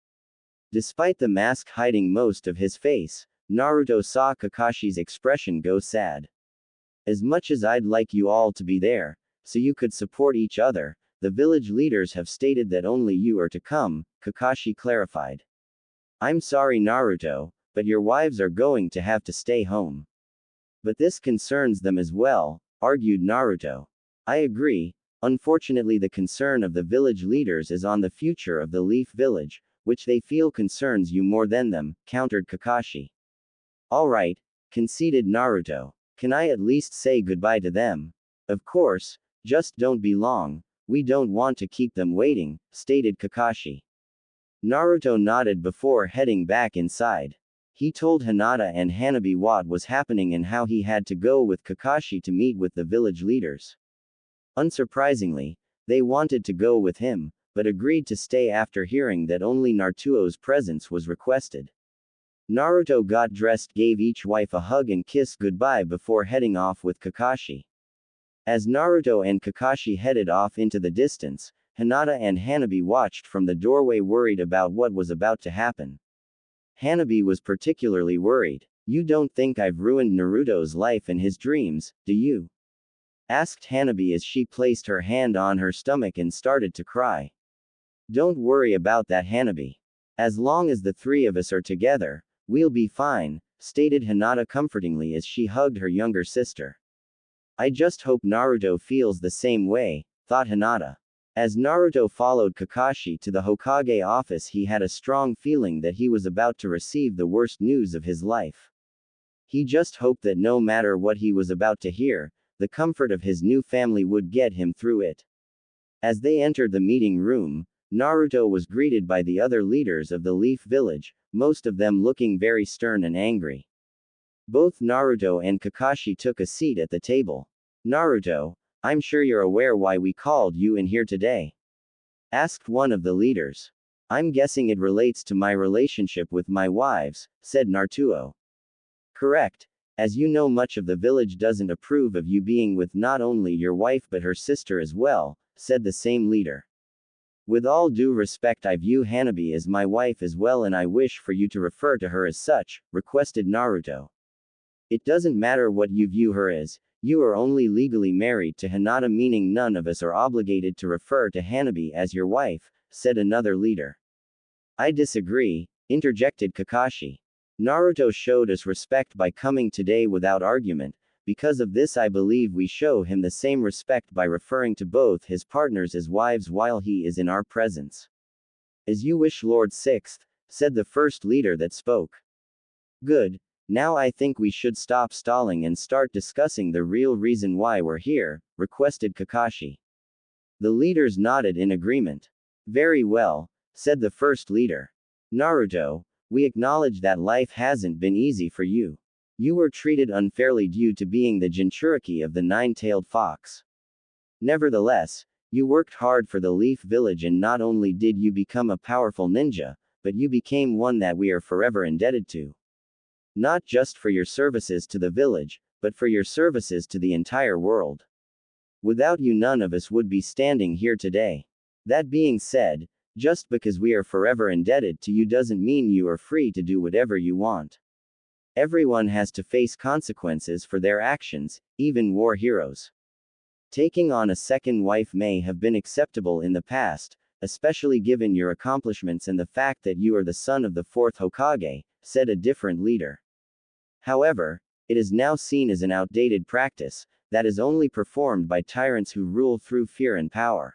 Despite the mask hiding most of his face, Naruto saw Kakashi's expression go sad. As much as I'd like you all to be there, so you could support each other, the village leaders have stated that only you are to come, Kakashi clarified. I'm sorry, Naruto, but your wives are going to have to stay home. But this concerns them as well, argued Naruto. I agree. Unfortunately, the concern of the village leaders is on the future of the Leaf Village, which they feel concerns you more than them, countered Kakashi. Alright, conceded Naruto. Can I at least say goodbye to them? Of course, just don't be long, we don't want to keep them waiting, stated Kakashi. Naruto nodded before heading back inside. He told Hinata and Hanabi what was happening and how he had to go with Kakashi to meet with the village leaders. Unsurprisingly, they wanted to go with him, but agreed to stay after hearing that only Naruto's presence was requested. Naruto got dressed, gave each wife a hug and kiss goodbye before heading off with Kakashi. As Naruto and Kakashi headed off into the distance, Hinata and Hanabi watched from the doorway, worried about what was about to happen. Hanabi was particularly worried. "You don't think I've ruined Naruto's life and his dreams, do you?" asked Hanabi as she placed her hand on her stomach and started to cry. "Don't worry about that, Hanabi. As long as the three of us are together, we'll be fine," stated Hinata comfortingly as she hugged her younger sister. "I just hope Naruto feels the same way," thought Hinata. As Naruto followed Kakashi to the Hokage office, he had a strong feeling that he was about to receive the worst news of his life. He just hoped that no matter what he was about to hear, the comfort of his new family would get him through it. As they entered the meeting room, Naruto was greeted by the other leaders of the Leaf Village, most of them looking very stern and angry. Both Naruto and Kakashi took a seat at the table. "Naruto, I'm sure you're aware why we called you in here today?" asked one of the leaders. "I'm guessing it relates to my relationship with my wives," said Naruto. "Correct. As you know, much of the village doesn't approve of you being with not only your wife but her sister as well," said the same leader. "With all due respect, I view Hanabi as my wife as well, and I wish for you to refer to her as such," requested Naruto. "It doesn't matter what you view her as, you are only legally married to Hinata, meaning none of us are obligated to refer to Hanabi as your wife," said another leader. "I disagree," interjected Kakashi. "Naruto showed us respect by coming today without argument. Because of this, I believe we show him the same respect by referring to both his partners as wives while he is in our presence." "As you wish, Lord Sixth," said the first leader that spoke. "Good. Now I think we should stop stalling and start discussing the real reason why we're here," requested Kakashi. The leaders nodded in agreement. "Very well," said the first leader. "Naruto, we acknowledge that life hasn't been easy for you. You were treated unfairly due to being the Jinchuriki of the nine-tailed fox. Nevertheless, you worked hard for the Leaf Village, and not only did you become a powerful ninja, but you became one that we are forever indebted to. Not just for your services to the village, but for your services to the entire world. Without you, none of us would be standing here today. That being said, just because we are forever indebted to you doesn't mean you are free to do whatever you want. Everyone has to face consequences for their actions, even war heroes. Taking on a second wife may have been acceptable in the past, especially given your accomplishments and the fact that you are the son of the fourth Hokage," said a different leader. "However, it is now seen as an outdated practice that is only performed by tyrants who rule through fear and power.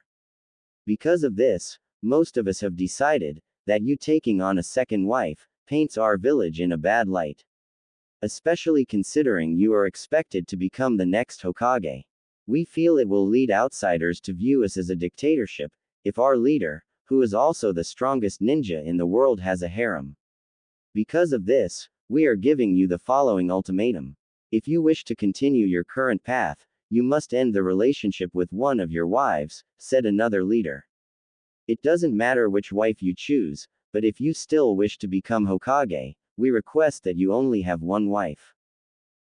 Because of this, most of us have decided that you taking on a second wife paints our village in a bad light. Especially considering you are expected to become the next Hokage. We feel it will lead outsiders to view us as a dictatorship, if our leader, who is also the strongest ninja in the world, has a harem. Because of this, we are giving you the following ultimatum. If you wish to continue your current path, you must end the relationship with one of your wives," said another leader. "It doesn't matter which wife you choose, but if you still wish to become Hokage, we request that you only have one wife."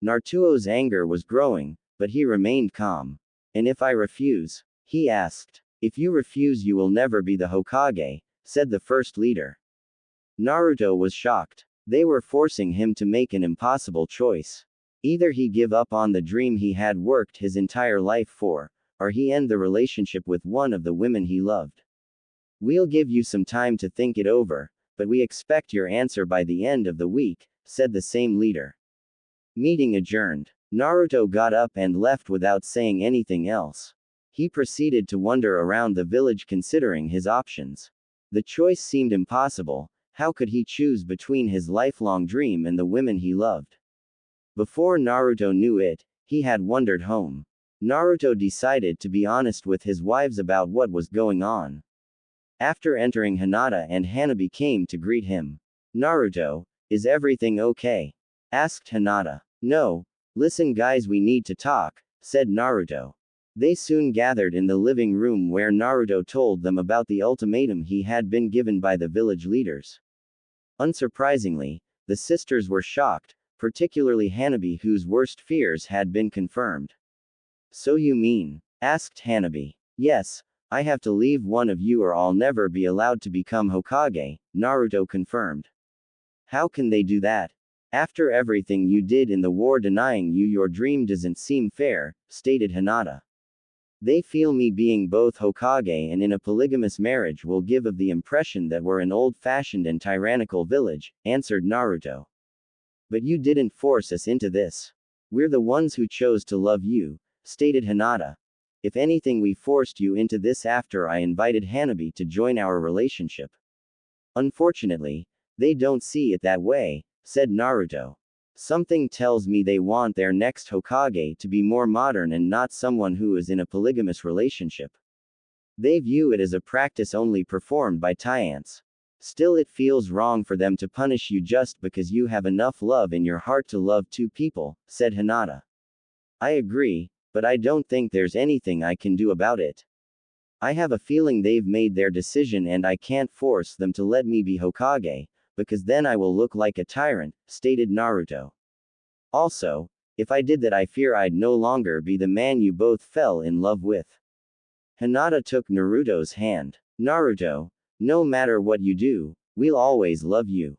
Naruto's anger was growing, but he remained calm. "And if I refuse?" he asked. "If you refuse, you will never be the Hokage," said the first leader. Naruto was shocked. They were forcing him to make an impossible choice. Either he give up on the dream he had worked his entire life for, or he end the relationship with one of the women he loved. "We'll give you some time to think it over, but we expect your answer by the end of the week," said the same leader. Meeting adjourned. Naruto got up and left without saying anything else. He proceeded to wander around the village considering his options. The choice seemed impossible. How could he choose between his lifelong dream and the women he loved? Before Naruto knew it, he had wandered home. Naruto decided to be honest with his wives about what was going on. After entering, Hinata and Hanabi came to greet him. "Naruto, is everything okay?" asked Hinata. "No. Listen guys, we need to talk," said Naruto. They soon gathered in the living room where Naruto told them about the ultimatum he had been given by the village leaders. Unsurprisingly, the sisters were shocked, particularly Hanabi, whose worst fears had been confirmed. So you mean? Asked Hanabi. Yes, I have to leave one of you or I'll never be allowed to become Hokage, Naruto confirmed. How can they do that? After everything you did in the war, denying you your dream doesn't seem fair, stated Hinata. They feel me being both Hokage and in a polygamous marriage will give of the impression that we're an old-fashioned and tyrannical village, answered Naruto. But you didn't force us into this. We're the ones who chose to love you, stated Hinata. If anything, we forced you into this after I invited Hanabi to join our relationship. Unfortunately, they don't see it that way, said Naruto. Something tells me they want their next Hokage to be more modern and not someone who is in a polygamous relationship. They view it as a practice only performed by Tyants. Still, it feels wrong for them to punish you just because you have enough love in your heart to love two people, said Hinata. I agree, but I don't think there's anything I can do about it. I have a feeling they've made their decision and I can't force them to let me be Hokage, because then I will look like a tyrant, stated Naruto. Also, if I did that, I fear I'd no longer be the man you both fell in love with. Hinata took Naruto's hand. Naruto, no matter what you do, we'll always love you.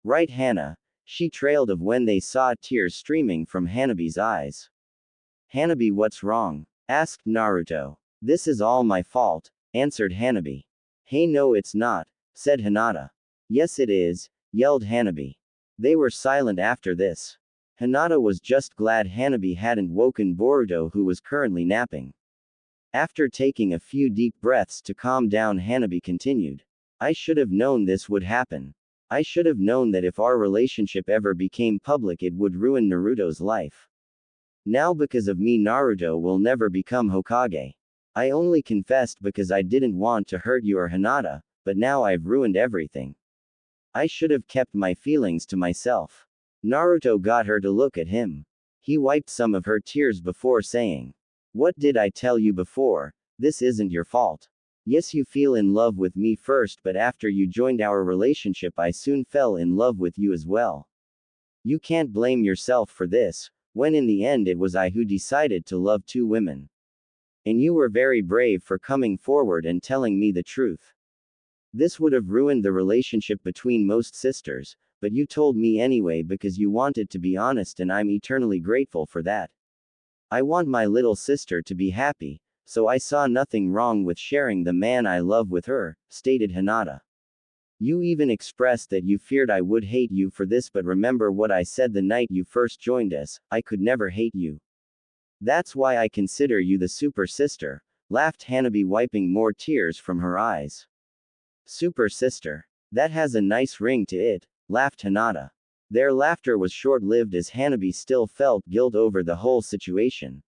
Right, Hana? She trailed off when they saw tears streaming from Hanabi's eyes. Hanabi, what's wrong? Asked Naruto. This is all my fault, answered Hanabi. Hey, no, it's not, said Hinata. Yes, it is, yelled Hanabi. They were silent after this. Hinata was just glad Hanabi hadn't woken Boruto, who was currently napping. After taking a few deep breaths to calm down, Hanabi continued. I should have known this would happen. I should have known that if our relationship ever became public, it would ruin Naruto's life. Now, because of me, Naruto will never become Hokage. I only confessed because I didn't want to hurt you or Hinata, but now I've ruined everything. I should have kept my feelings to myself. Naruto got her to look at him. He wiped some of her tears before saying, What did I tell you before? This isn't your fault. Yes, you feel in love with me first, but after you joined our relationship, I soon fell in love with you as well. You can't blame yourself for this, when in the end it was I who decided to love two women. And you were very brave for coming forward and telling me the truth. This would have ruined the relationship between most sisters, but you told me anyway because you wanted to be honest, and I'm eternally grateful for that. I want my little sister to be happy, so I saw nothing wrong with sharing the man I love with her, stated Hinata. You even expressed that you feared I would hate you for this, but remember what I said the night you first joined us, I could never hate you. That's why I consider you the super sister, laughed Hanabi, wiping more tears from her eyes. Super sister. That has a nice ring to it, laughed Hinata. Their laughter was short-lived as Hanabi still felt guilt over the whole situation.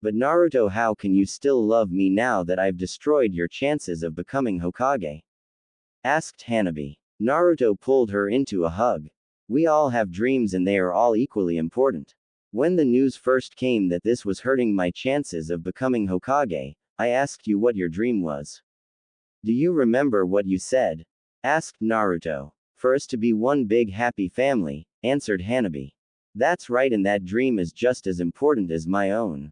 But Naruto, how can you still love me now that I've destroyed your chances of becoming Hokage? Asked Hanabi. Naruto pulled her into a hug. We all have dreams and they are all equally important. When the news first came that this was hurting my chances of becoming Hokage, I asked you what your dream was. Do you remember what you said? Asked Naruto. For us to be one big happy family, answered Hanabi. That's right, and that dream is just as important as my own.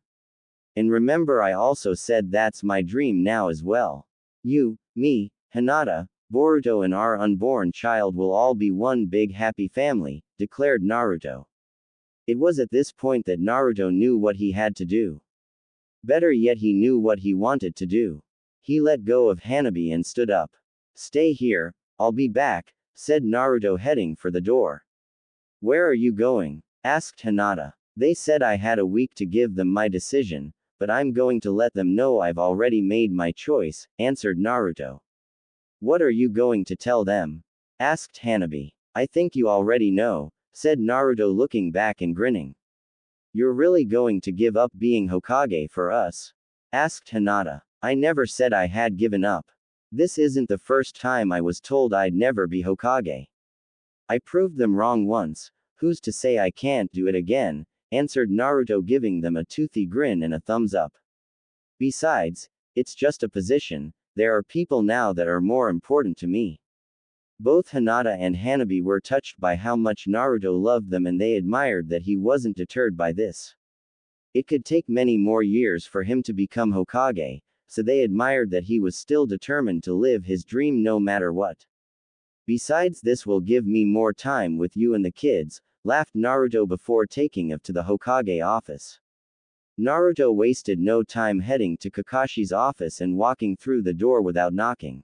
And remember, I also said that's my dream now as well. You, me, Hinata, Boruto, and our unborn child will all be one big happy family, declared Naruto. It was at this point that Naruto knew what he had to do. Better yet, he knew what he wanted to do. He let go of Hanabi and stood up. Stay here, I'll be back, said Naruto, heading for the door. Where are you going? Asked Hinata. They said I had a week to give them my decision, but I'm going to let them know I've already made my choice, answered Naruto. What are you going to tell them? Asked Hanabi. I think you already know, said Naruto, looking back and grinning. You're really going to give up being Hokage for us? Asked Hinata. I never said I had given up. This isn't the first time I was told I'd never be Hokage. I proved them wrong once, who's to say I can't do it again, answered Naruto, giving them a toothy grin and a thumbs up. Besides, it's just a position, there are people now that are more important to me. Both Hinata and Hanabi were touched by how much Naruto loved them, and they admired that he wasn't deterred by this. It could take many more years for him to become Hokage, so they admired that he was still determined to live his dream no matter what. Besides, this will give me more time with you and the kids, laughed Naruto before taking off to the Hokage office. Naruto wasted no time heading to Kakashi's office and walking through the door without knocking.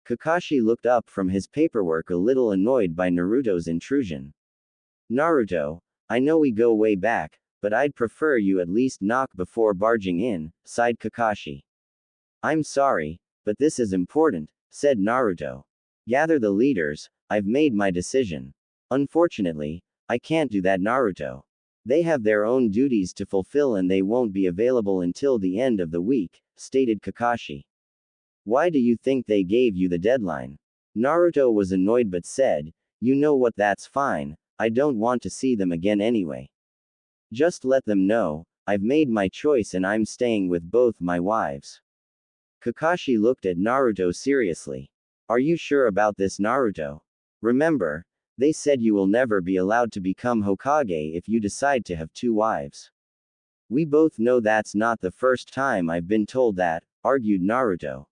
Kakashi looked up from his paperwork, a little annoyed by Naruto's intrusion. Naruto, I know we go way back, but I'd prefer you at least knock before barging in, sighed Kakashi. I'm sorry, but this is important, said Naruto. Gather the leaders, I've made my decision. Unfortunately, I can't do that, Naruto. They have their own duties to fulfill and they won't be available until the end of the week, stated Kakashi. Why do you think they gave you the deadline? Naruto was annoyed but said, you know what, that's fine, I don't want to see them again anyway. Just let them know, I've made my choice and I'm staying with both my wives. Kakashi looked at Naruto seriously. Are you sure about this, Naruto? Remember, they said you will never be allowed to become Hokage if you decide to have two wives. We both know that's not the first time I've been told that, argued Naruto.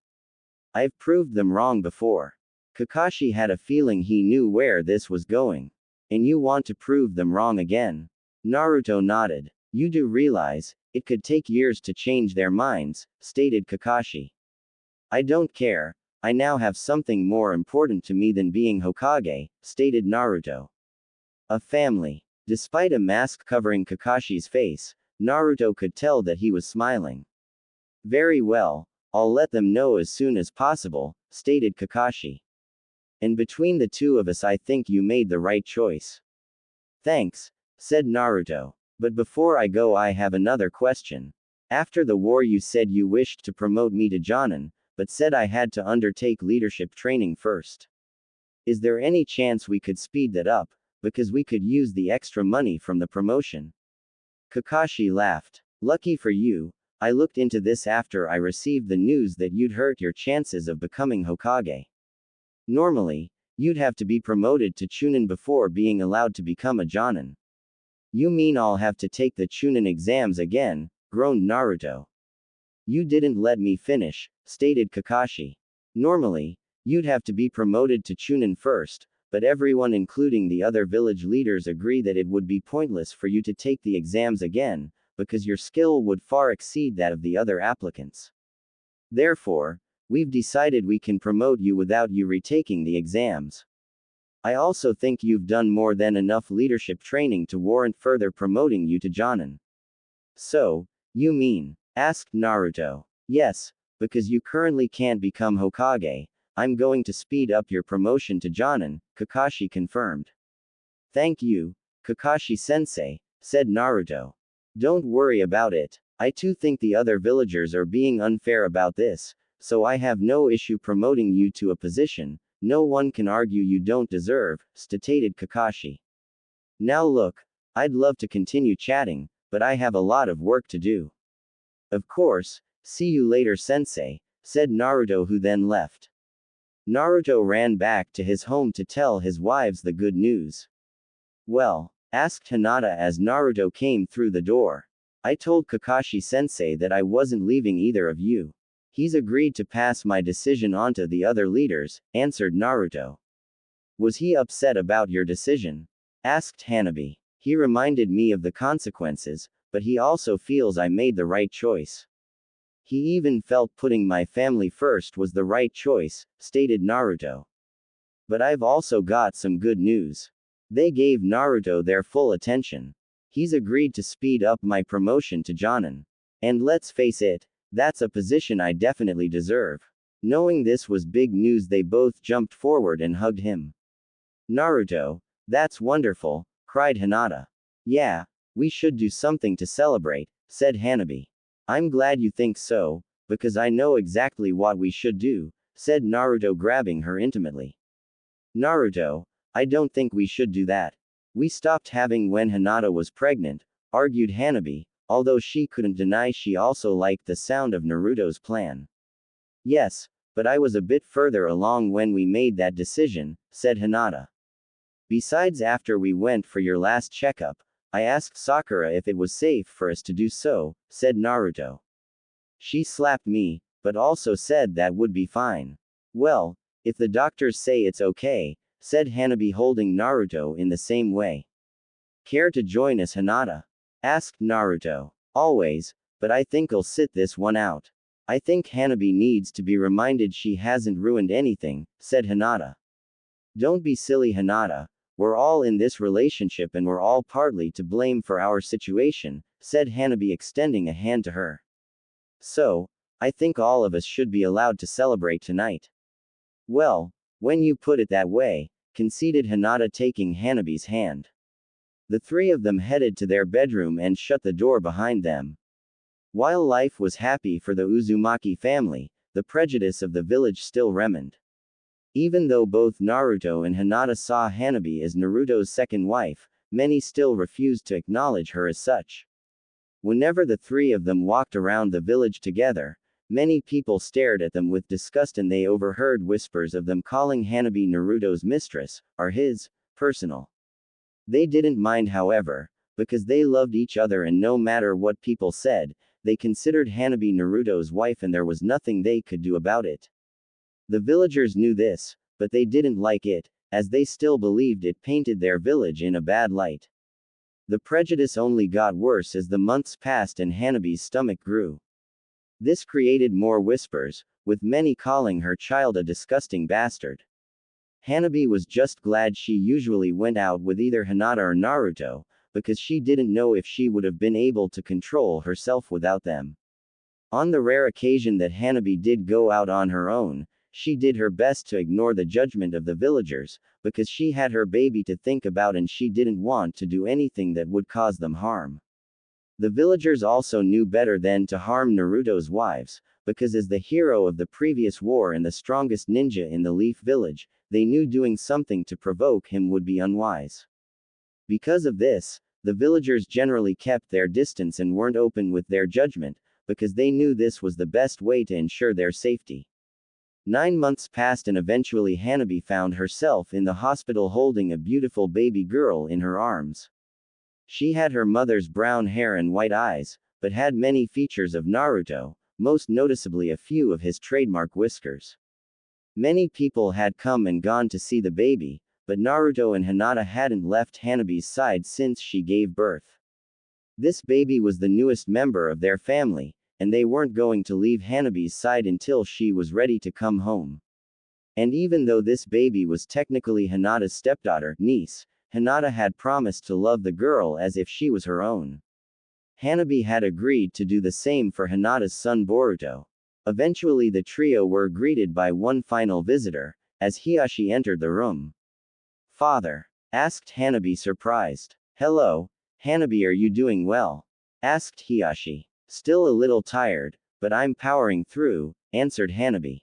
I've proved them wrong before. Kakashi had a feeling he knew where this was going. And you want to prove them wrong again? Naruto nodded. You do realize, it could take years to change their minds, stated Kakashi. I don't care. I now have something more important to me than being Hokage, stated Naruto. A family. Despite a mask covering Kakashi's face, Naruto could tell that he was smiling. Very well, I'll let them know as soon as possible, stated Kakashi. And between the two of us, I think you made the right choice. Thanks, said Naruto. But before I go, I have another question. After the war, you said you wished to promote me to Jonin, but said I had to undertake leadership training first. Is there any chance we could speed that up, because we could use the extra money from the promotion? Kakashi laughed. Lucky for you, I looked into this after I received the news that you'd hurt your chances of becoming Hokage. Normally, you'd have to be promoted to Chunin before being allowed to become a Jonin. You mean I'll have to take the Chunin exams again, groaned Naruto. You didn't let me finish, stated Kakashi. Normally, you'd have to be promoted to Chunin first, but everyone including the other village leaders agree that it would be pointless for you to take the exams again, because your skill would far exceed that of the other applicants. Therefore, we've decided we can promote you without you retaking the exams. I also think you've done more than enough leadership training to warrant further promoting you to Jonin. So, you mean? Asked Naruto. Yes, because you currently can't become Hokage, I'm going to speed up your promotion to Jonin, Kakashi confirmed. Thank you, Kakashi-sensei, said Naruto. Don't worry about it. I too think the other villagers are being unfair about this, so I have no issue promoting you to a position no one can argue you don't deserve, stated Kakashi. Now look, I'd love to continue chatting, but I have a lot of work to do. Of course, see you later, sensei, said Naruto, who then left. Naruto ran back to his home to tell his wives the good news. Well, asked Hinata as Naruto came through the door. I told Kakashi-sensei that I wasn't leaving either of you. He's agreed to pass my decision on to the other leaders, answered Naruto. Was he upset about your decision? Asked Hanabi. He reminded me of the consequences, but he also feels I made the right choice. He even felt putting my family first was the right choice, stated Naruto. But I've also got some good news. They gave Naruto their full attention. He's agreed to speed up my promotion to Jonin. And let's face it, that's a position I definitely deserve. Knowing this was big news, they both jumped forward and hugged him. Naruto, that's wonderful, cried Hinata. Yeah, we should do something to celebrate, said Hanabi. I'm glad you think so, because I know exactly what we should do, said Naruto, grabbing her intimately. Naruto, I don't think we should do that. We stopped having when Hinata was pregnant, argued Hanabi, although she couldn't deny she also liked the sound of Naruto's plan. Yes, but I was a bit further along when we made that decision, said Hinata. Besides, after we went for your last checkup, I asked Sakura if it was safe for us to do so, said Naruto. She slapped me, but also said that would be fine. Well, if the doctors say it's okay, said Hanabi, holding Naruto in the same way. Care to join us, Hinata? Asked Naruto. Always, but I think I'll sit this one out. I think Hanabi needs to be reminded she hasn't ruined anything, said Hinata. Don't be silly, Hinata. We're all in this relationship and we're all partly to blame for our situation, said Hanabi, extending a hand to her. So, I think all of us should be allowed to celebrate tonight. Well, when you put it that way, conceded Hinata, taking Hanabi's hand. The three of them headed to their bedroom and shut the door behind them. While life was happy for the Uzumaki family, the prejudice of the village still remained. Even though both Naruto and Hinata saw Hanabi as Naruto's second wife, many still refused to acknowledge her as such. Whenever the three of them walked around the village together, many people stared at them with disgust, and they overheard whispers of them calling Hanabi Naruto's mistress, or his, personal. They didn't mind, however, because they loved each other, and no matter what people said, they considered Hanabi Naruto's wife and there was nothing they could do about it. The villagers knew this, but they didn't like it, as they still believed it painted their village in a bad light. The prejudice only got worse as the months passed and Hanabi's stomach grew. This created more whispers, with many calling her child a disgusting bastard. Hanabi was just glad she usually went out with either Hinata or Naruto, because she didn't know if she would have been able to control herself without them. On the rare occasion that Hanabi did go out on her own, she did her best to ignore the judgment of the villagers, because she had her baby to think about and she didn't want to do anything that would cause them harm. The villagers also knew better than to harm Naruto's wives, because as the hero of the previous war and the strongest ninja in the Leaf Village, they knew doing something to provoke him would be unwise. Because of this, the villagers generally kept their distance and weren't open with their judgment, because they knew this was the best way to ensure their safety. 9 months passed and eventually Hanabi found herself in the hospital holding a beautiful baby girl in her arms. She had her mother's brown hair and white eyes, but had many features of Naruto, most noticeably a few of his trademark whiskers. Many people had come and gone to see the baby, but Naruto and Hinata hadn't left Hanabi's side since she gave birth. This baby was the newest member of their family, and they weren't going to leave Hanabi's side until she was ready to come home. And even though this baby was technically Hinata's stepdaughter, niece, Hinata had promised to love the girl as if she was her own. Hanabi had agreed to do the same for Hinata's son Boruto. Eventually the trio were greeted by one final visitor, as Hiyashi entered the room. Father? Asked Hanabi, surprised. Hello, Hanabi, are you doing well? Asked Hiyashi. Still a little tired, but I'm powering through, answered Hanabi.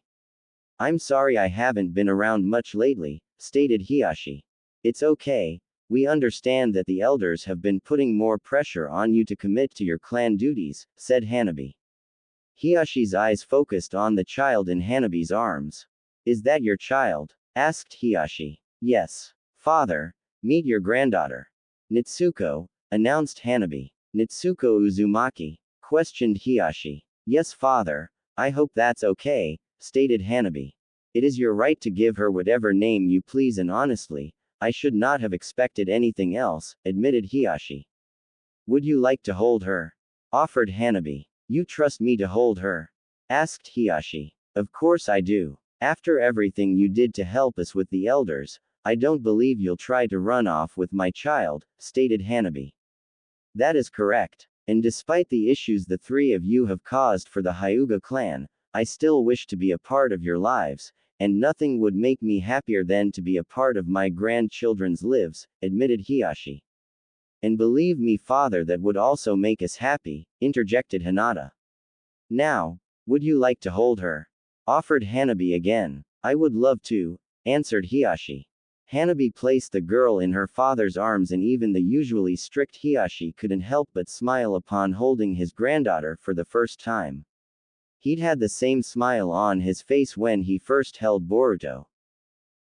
I'm sorry I haven't been around much lately, stated Hiyashi. It's okay, we understand that the elders have been putting more pressure on you to commit to your clan duties, said Hanabi. Hiyashi's eyes focused on the child in Hanabi's arms. Is that your child? Asked Hiyashi. Yes. Father, meet your granddaughter. Nitsuko, announced Hanabi. Nitsuko Uzumaki? Questioned Hiyashi. Yes, father, I hope that's okay, stated Hanabi. It is your right to give her whatever name you please, and honestly, I should not have expected anything else, admitted Hiyashi. Would you like to hold her? Offered Hanabi. You trust me to hold her? Asked Hiyashi. Of course I do. After everything you did to help us with the elders, I don't believe you'll try to run off with my child, stated Hanabi. That is correct. And despite the issues the three of you have caused for the Hyuga clan, I still wish to be a part of your lives, and nothing would make me happier than to be a part of my grandchildren's lives, admitted Hiyashi. And believe me, father, that would also make us happy, interjected Hinata. Now, would you like to hold her? Offered Hanabi again. I would love to, answered Hiyashi. Hanabi placed the girl in her father's arms, and even the usually strict Hiyashi couldn't help but smile upon holding his granddaughter for the first time. He'd had the same smile on his face when he first held Boruto.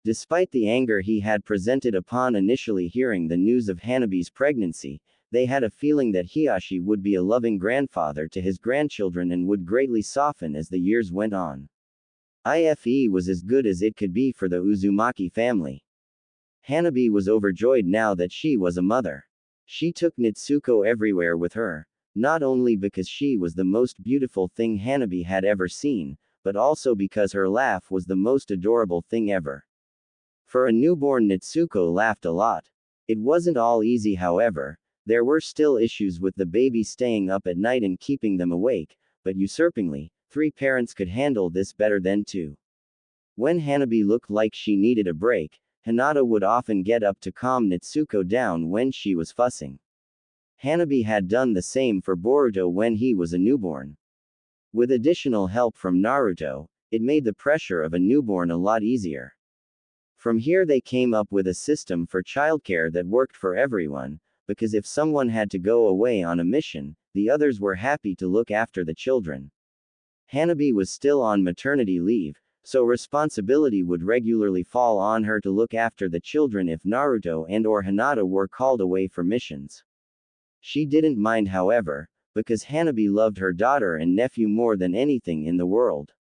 Despite the anger he had presented upon initially hearing the news of Hanabi's pregnancy, they had a feeling that Hiyashi would be a loving grandfather to his grandchildren and would greatly soften as the years went on. IFE was as good as it could be for the Uzumaki family. Hanabi was overjoyed now that she was a mother. She took Nitsuko everywhere with her, not only because she was the most beautiful thing Hanabi had ever seen, but also because her laugh was the most adorable thing ever. For a newborn, Nitsuko laughed a lot. It wasn't all easy, however. There were still issues with the baby staying up at night and keeping them awake, but usurpingly, 3 parents could handle this better than 2. When Hanabi looked like she needed a break, Hinata would often get up to calm Nitsuko down when she was fussing. Hanabi had done the same for Boruto when he was a newborn. With additional help from Naruto, it made the pressure of a newborn a lot easier. From here they came up with a system for childcare that worked for everyone, because if someone had to go away on a mission, the others were happy to look after the children. Hanabi was still on maternity leave, so responsibility would regularly fall on her to look after the children if Naruto and or Hinata were called away for missions. She didn't mind, however, because Hanabi loved her daughter and nephew more than anything in the world.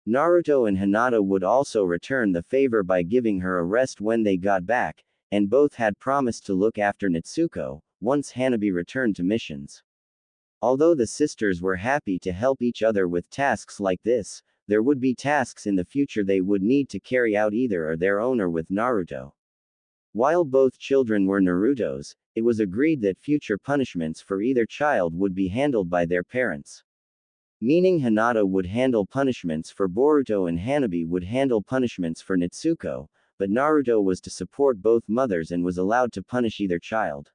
Naruto and Hinata would also return the favor by giving her a rest when they got back, and both had promised to look after Nitsuko once Hanabi returned to missions. Although the sisters were happy to help each other with tasks like this, there would be tasks in the future they would need to carry out either on their own or with Naruto. While both children were Naruto's, it was agreed that future punishments for either child would be handled by their parents. Meaning Hinata would handle punishments for Boruto and Hanabi would handle punishments for Nitsuko, but Naruto was to support both mothers and was allowed to punish either child.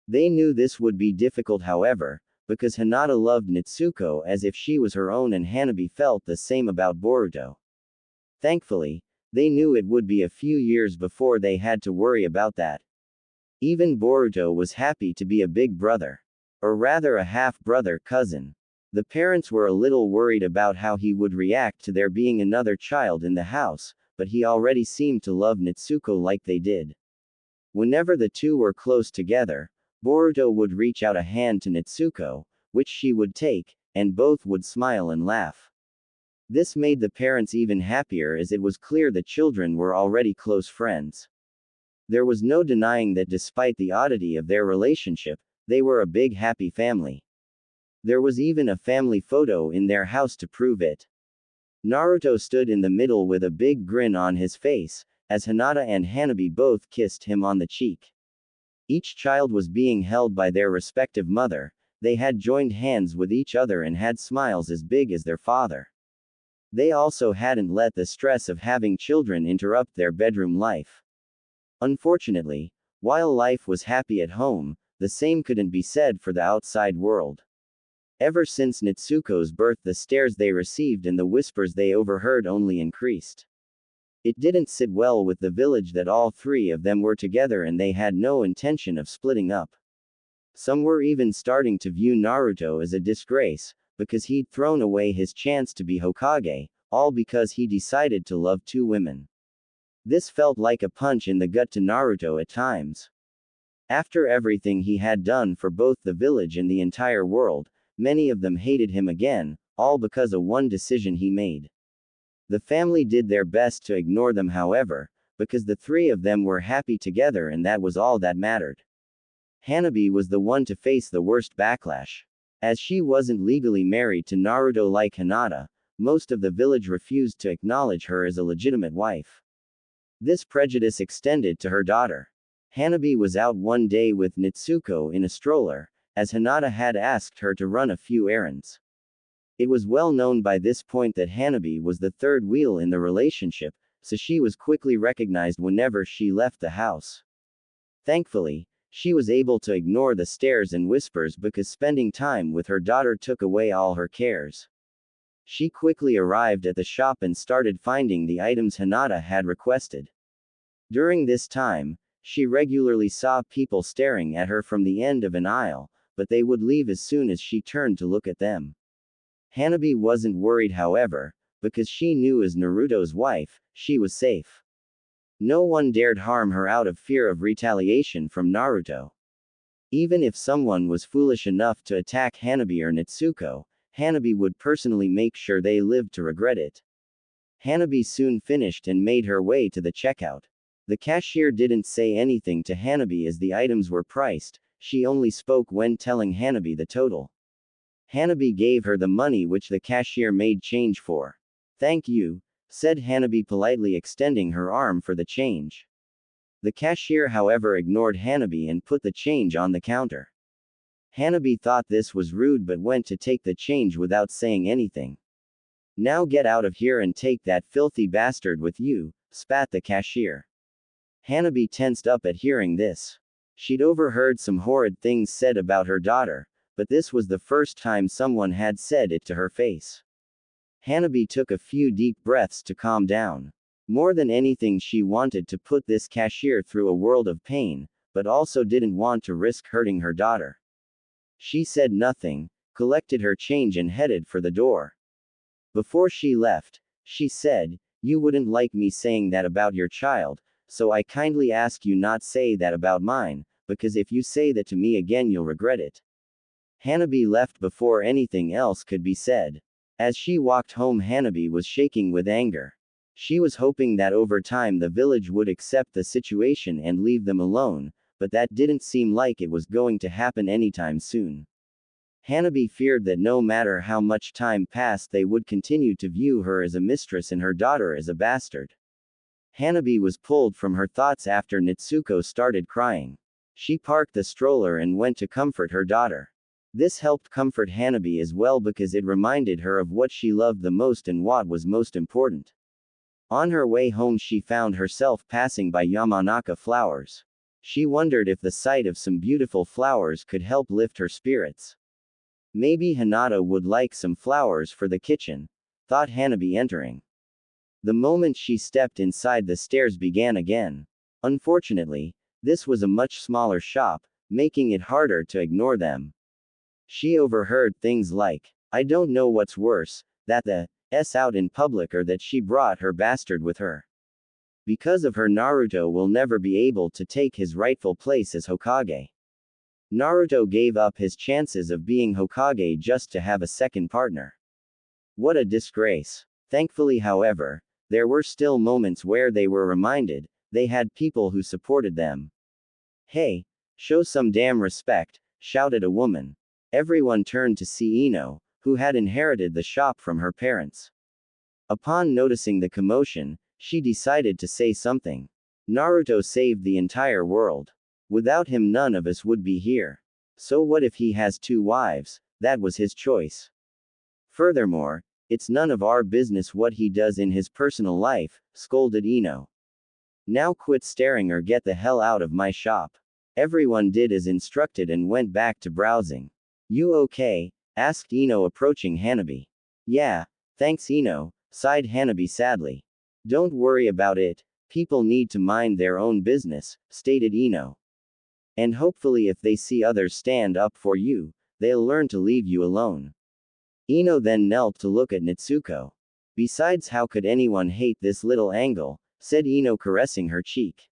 They knew this would be difficult, however, because Hinata loved Nitsuko as if she was her own and Hanabi felt the same about Boruto. Thankfully, they knew it would be a few years before they had to worry about that. Even Boruto was happy to be a big brother. Or rather a half-brother cousin. The parents were a little worried about how he would react to there being another child in the house, but he already seemed to love Nitsuko like they did. Whenever the two were close together, Boruto would reach out a hand to Nitsuko, which she would take, and both would smile and laugh. This made the parents even happier as it was clear the children were already close friends. There was no denying that despite the oddity of their relationship, they were a big happy family. There was even a family photo in their house to prove it. Naruto stood in the middle with a big grin on his face, as Hinata and Hanabi both kissed him on the cheek. Each child was being held by their respective mother, they had joined hands with each other and had smiles as big as their father. They also hadn't let the stress of having children interrupt their bedroom life. Unfortunately, while life was happy at home, the same couldn't be said for the outside world. Ever since Nitsuko's birth, the stares they received and the whispers they overheard only increased. It didn't sit well with the village that all 3 of them were together and they had no intention of splitting up. Some were even starting to view Naruto as a disgrace, because he'd thrown away his chance to be Hokage, all because he decided to love 2 women. This felt like a punch in the gut to Naruto at times. After everything he had done for both the village and the entire world, many of them hated him again, all because of one decision he made. The family did their best to ignore them, however, because the 3 of them were happy together and that was all that mattered. Hanabi was the one to face the worst backlash. As she wasn't legally married to Naruto like Hinata, most of the village refused to acknowledge her as a legitimate wife. This prejudice extended to her daughter. Hanabi was out one day with Nitsuko in a stroller, as Hinata had asked her to run a few errands. It was well known by this point that Hanabi was the third wheel in the relationship, so she was quickly recognized whenever she left the house. Thankfully, she was able to ignore the stares and whispers because spending time with her daughter took away all her cares. She quickly arrived at the shop and started finding the items Hinata had requested. During this time, she regularly saw people staring at her from the end of an aisle, but they would leave as soon as she turned to look at them. Hanabi wasn't worried, however, because she knew as Naruto's wife, she was safe. No one dared harm her out of fear of retaliation from Naruto. Even if someone was foolish enough to attack Hanabi or Natsuko, Hanabi would personally make sure they lived to regret it. Hanabi soon finished and made her way to the checkout. The cashier didn't say anything to Hanabi as the items were priced, she only spoke when telling Hanabi the total. Hanabi gave her the money which the cashier made change for. "Thank you," said Hanabi politely, extending her arm for the change. The cashier, however, ignored Hanabi and put the change on the counter. Hanabi thought this was rude but went to take the change without saying anything. "Now get out of here and take that filthy bastard with you," spat the cashier. Hanabi tensed up at hearing this. She'd overheard some horrid things said about her daughter, but this was the first time someone had said it to her face. Hanabi took a few deep breaths to calm down. More than anything, she wanted to put this cashier through a world of pain, but also didn't want to risk hurting her daughter. She said nothing, collected her change and headed for the door. Before she left, she said, "You wouldn't like me saying that about your child, so I kindly ask you not say that about mine, because if you say that to me again you'll regret it." Hanabi left before anything else could be said. As she walked home, Hanabi was shaking with anger. She was hoping that over time the village would accept the situation and leave them alone, but that didn't seem like it was going to happen anytime soon. Hanabi feared that no matter how much time passed, they would continue to view her as a mistress and her daughter as a bastard. Hanabi was pulled from her thoughts after Natsuko started crying. She parked the stroller and went to comfort her daughter. This helped comfort Hanabi as well because it reminded her of what she loved the most and what was most important. On her way home, she found herself passing by Yamanaka flowers. She wondered if the sight of some beautiful flowers could help lift her spirits. Maybe Hinata would like some flowers for the kitchen, thought Hanabi, entering. The moment she stepped inside, the stares began again. Unfortunately, this was a much smaller shop, making it harder to ignore them. She overheard things like, "I don't know what's worse, that the S out in public or that she brought her bastard with her. Because of her, Naruto will never be able to take his rightful place as Hokage. Naruto gave up his chances of being Hokage just to have a second partner. What a disgrace." Thankfully, however, there were still moments where they were reminded they had people who supported them. "Hey, show some damn respect," shouted a woman. Everyone turned to see Ino, who had inherited the shop from her parents. Upon noticing the commotion, she decided to say something. "Naruto saved the entire world. Without him, none of us would be here. So what if he has 2 wives? That was his choice. Furthermore, it's none of our business what he does in his personal life," scolded Ino. "Now quit staring or get the hell out of my shop." Everyone did as instructed and went back to browsing. "You okay?" asked Ino, approaching Hanabi. "Yeah, thanks Ino," sighed Hanabi sadly. "Don't worry about it, people need to mind their own business," stated Ino. "And hopefully if they see others stand up for you, they'll learn to leave you alone." Ino then knelt to look at Natsuko. "Besides, how could anyone hate this little angle?" said Ino, caressing her cheek.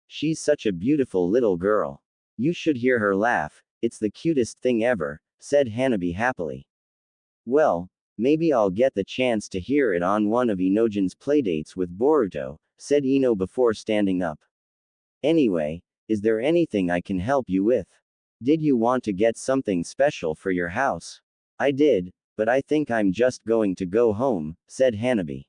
"She's such a beautiful little girl. You should hear her laugh, it's the cutest thing ever," said Hanabi happily. "Well, maybe I'll get the chance to hear it on one of Inojin's playdates with Boruto," said Ino before standing up. "Anyway, is there anything I can help you with? Did you want to get something special for your house?" "I did, but I think I'm just going to go home," said Hanabi.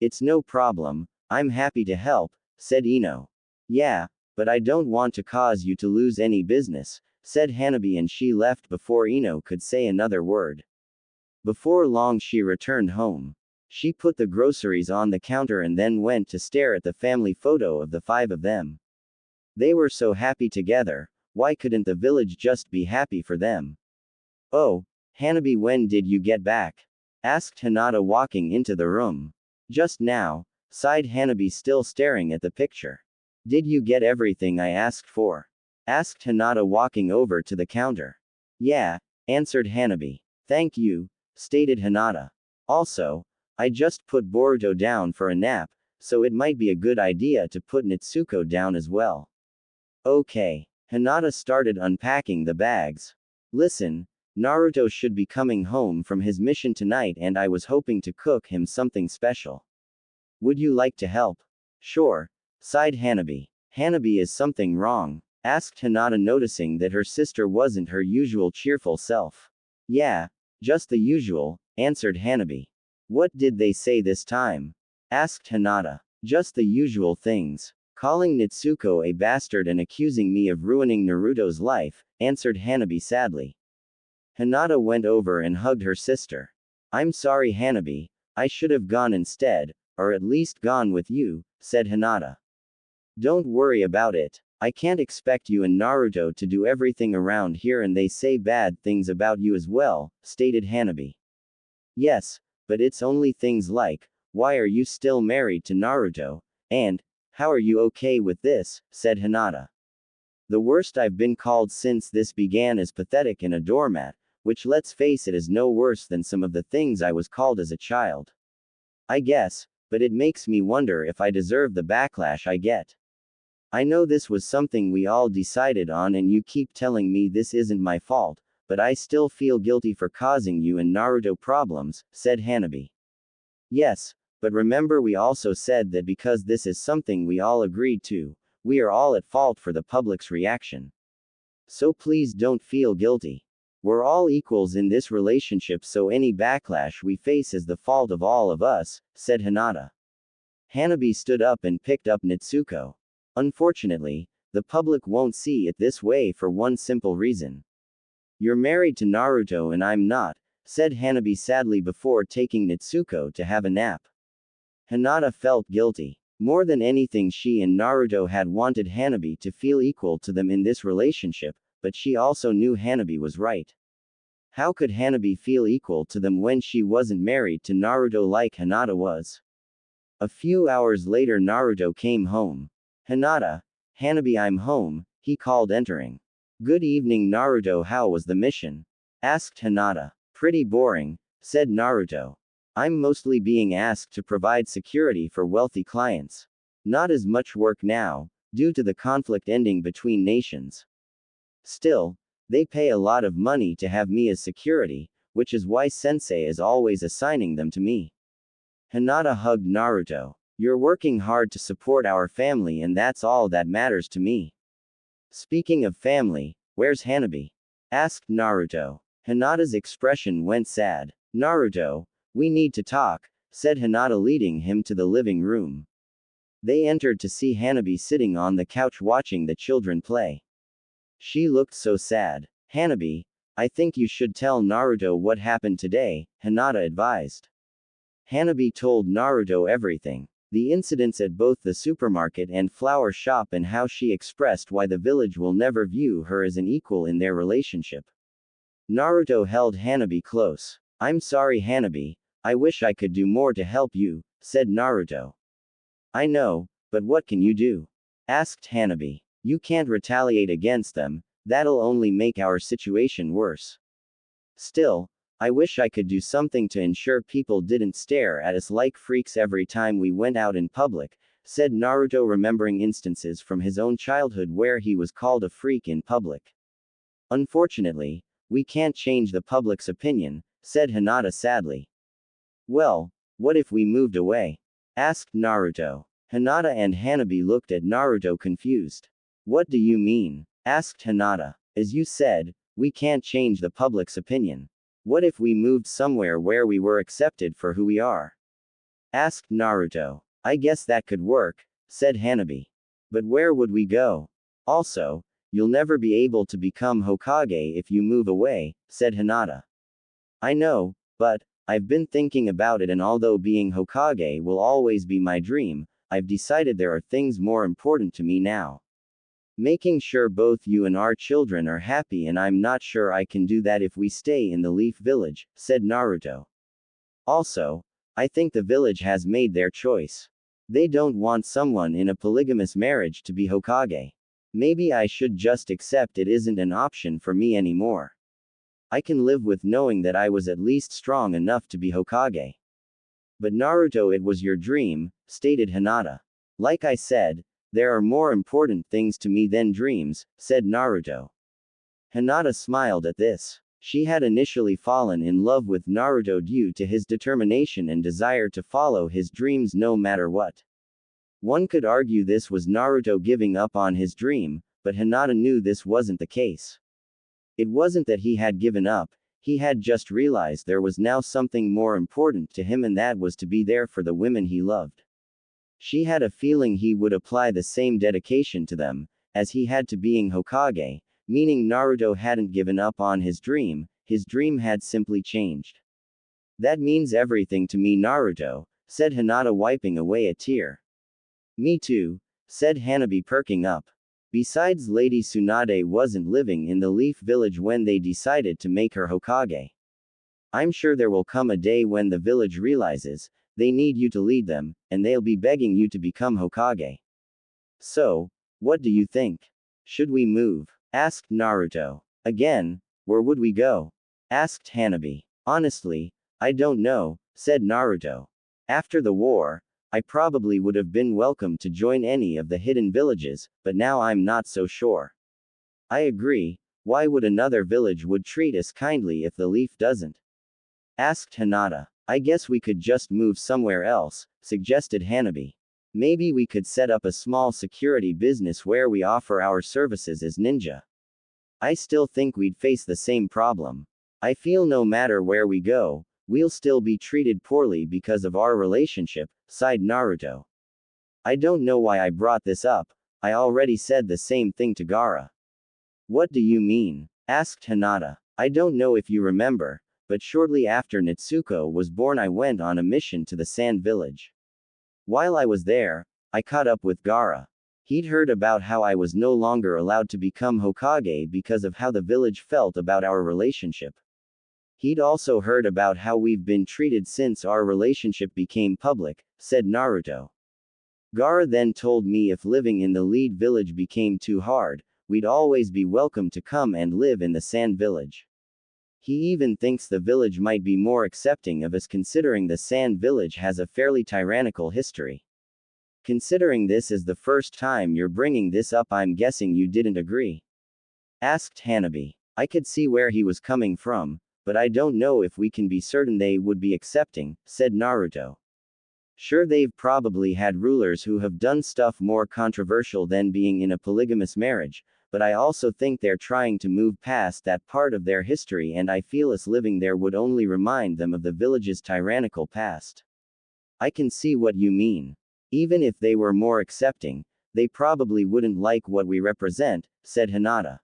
"It's no problem, I'm happy to help," said Ino. "Yeah, but I don't want to cause you to lose any business," said Hanabi, and she left before Ino could say another word. Before long she returned home. She put the groceries on the counter and then went to stare at the family photo of the 5 of them. They were so happy together, why couldn't the village just be happy for them? "Oh, Hanabi, when did you get back?" asked Hinata, walking into the room. "Just now," sighed Hanabi, still staring at the picture. Did you get everything I asked for? Asked Hinata, walking over to the counter. Yeah, answered Hanabi. Thank you, stated Hinata. Also, I just put Boruto down for a nap, so it might be a good idea to put Natsuko down as well. Okay. Hinata started unpacking the bags. Listen, Naruto should be coming home from his mission tonight and I was hoping to cook him something special. Would you like to help? Sure, sighed Hanabi. Hanabi, is something wrong? Asked Hinata, noticing that her sister wasn't her usual cheerful self. Yeah, just the usual, answered Hanabi. What did they say this time? Asked Hinata. Just the usual things. Calling Natsuko a bastard and accusing me of ruining Naruto's life, answered Hanabi sadly. Hinata went over and hugged her sister. I'm sorry, Hanabi. I should have gone instead, or at least gone with you, said Hinata. Don't worry about it. I can't expect you and Naruto to do everything around here and they say bad things about you as well, stated Hanabi. Yes, but it's only things like, why are you still married to Naruto? And, how are you okay with this? Said Hinata. The worst I've been called since this began is pathetic and a doormat, which let's face it is no worse than some of the things I was called as a child. I guess, but it makes me wonder if I deserve the backlash I get. I know this was something we all decided on and you keep telling me this isn't my fault, but I still feel guilty for causing you and Naruto problems, said Hanabi. Yes, but remember we also said that because this is something we all agreed to, we are all at fault for the public's reaction. So please don't feel guilty. We're all equals in this relationship, so any backlash we face is the fault of all of us, said Hinata. Hanabi stood up and picked up Natsuko. Unfortunately, the public won't see it this way for one simple reason. You're married to Naruto and I'm not, said Hanabi sadly before taking Natsuko to have a nap. Hinata felt guilty. More than anything, she and Naruto had wanted Hanabi to feel equal to them in this relationship, but she also knew Hanabi was right. How could Hanabi feel equal to them when she wasn't married to Naruto like Hinata was? A few hours later, Naruto came home. Hinata, Hanabi, I'm home, he called, entering. Good evening, Naruto. How was the mission? Asked Hinata. Pretty boring, said Naruto. I'm mostly being asked to provide security for wealthy clients. Not as much work now, due to the conflict ending between nations. Still, they pay a lot of money to have me as security, which is why Sensei is always assigning them to me. Hinata hugged Naruto. You're working hard to support our family and that's all that matters to me. Speaking of family, where's Hanabi? Asked Naruto. Hinata's expression went sad. Naruto, we need to talk, said Hinata, leading him to the living room. They entered to see Hanabi sitting on the couch watching the children play. She looked so sad. Hanabi, I think you should tell Naruto what happened today, Hinata advised. Hanabi told Naruto everything. The incidents at both the supermarket and flower shop and how she expressed why the village will never view her as an equal in their relationship. Naruto held Hanabi close. I'm sorry, Hanabi. I wish I could do more to help you, said Naruto. I know, but what can you do? Asked Hanabi. You can't retaliate against them, that'll only make our situation worse. Still, I wish I could do something to ensure people didn't stare at us like freaks every time we went out in public, said Naruto, remembering instances from his own childhood where he was called a freak in public. Unfortunately, we can't change the public's opinion, said Hinata sadly. Well, what if we moved away? Asked Naruto. Hinata and Hanabi looked at Naruto confused. What do you mean? Asked Hinata. As you said, we can't change the public's opinion. What if we moved somewhere where we were accepted for who we are? Asked Naruto. I guess that could work, said Hanabi. But where would we go? Also, you'll never be able to become Hokage if you move away, said Hinata. I know, but I've been thinking about it, and although being Hokage will always be my dream, I've decided there are things more important to me now. Making sure both you and our children are happy, and I'm not sure I can do that if we stay in the Leaf Village, said Naruto. Also, I think the village has made their choice. They don't want someone in a polygamous marriage to be Hokage. Maybe I should just accept it isn't an option for me anymore. I can live with knowing that I was at least strong enough to be Hokage. But Naruto, it was your dream, stated Hinata. Like I said, there are more important things to me than dreams, said Naruto. Hinata smiled at this. She had initially fallen in love with Naruto due to his determination and desire to follow his dreams no matter what. One could argue this was Naruto giving up on his dream, but Hinata knew this wasn't the case. It wasn't that he had given up, he had just realized there was now something more important to him, and that was to be there for the women he loved. She had a feeling he would apply the same dedication to them, as he had to being Hokage, meaning Naruto hadn't given up on his dream had simply changed. That means everything to me, Naruto, said Hinata, wiping away a tear. Me too, said Hanabi, perking up. Besides, Lady Tsunade wasn't living in the Leaf Village when they decided to make her Hokage. I'm sure there will come a day when the village realizes they need you to lead them, and they'll be begging you to become Hokage. So, what do you think? Should we move? Asked Naruto. Again, where would we go? Asked Hanabi. Honestly, I don't know, said Naruto. After the war, I probably would have been welcome to join any of the hidden villages, but now I'm not so sure. I agree, why would another village would treat us kindly if the Leaf doesn't? Asked Hinata. I guess we could just move somewhere else, suggested Hanabi. Maybe we could set up a small security business where we offer our services as ninja. I still think we'd face the same problem. I feel no matter where we go, we'll still be treated poorly because of our relationship, sighed Naruto. I don't know why I brought this up, I already said the same thing to Gaara. What do you mean? Asked Hinata. I don't know if you remember, but shortly after Natsuko was born I went on a mission to the Sand Village. While I was there, I caught up with Gaara. He'd heard about how I was no longer allowed to become Hokage because of how the village felt about our relationship. He'd also heard about how we've been treated since our relationship became public, said Naruto. Gaara then told me if living in the lead village became too hard, we'd always be welcome to come and live in the Sand Village. He even thinks the village might be more accepting of us considering the Sand Village has a fairly tyrannical history. Considering this is the first time you're bringing this up, I'm guessing you didn't agree? Asked Hanabi. I could see where he was coming from, but I don't know if we can be certain they would be accepting, said Naruto. Sure, they've probably had rulers who have done stuff more controversial than being in a polygamous marriage, but I also think they're trying to move past that part of their history, and I feel us living there would only remind them of the village's tyrannical past. I can see what you mean. Even if they were more accepting, they probably wouldn't like what we represent, said Hinata.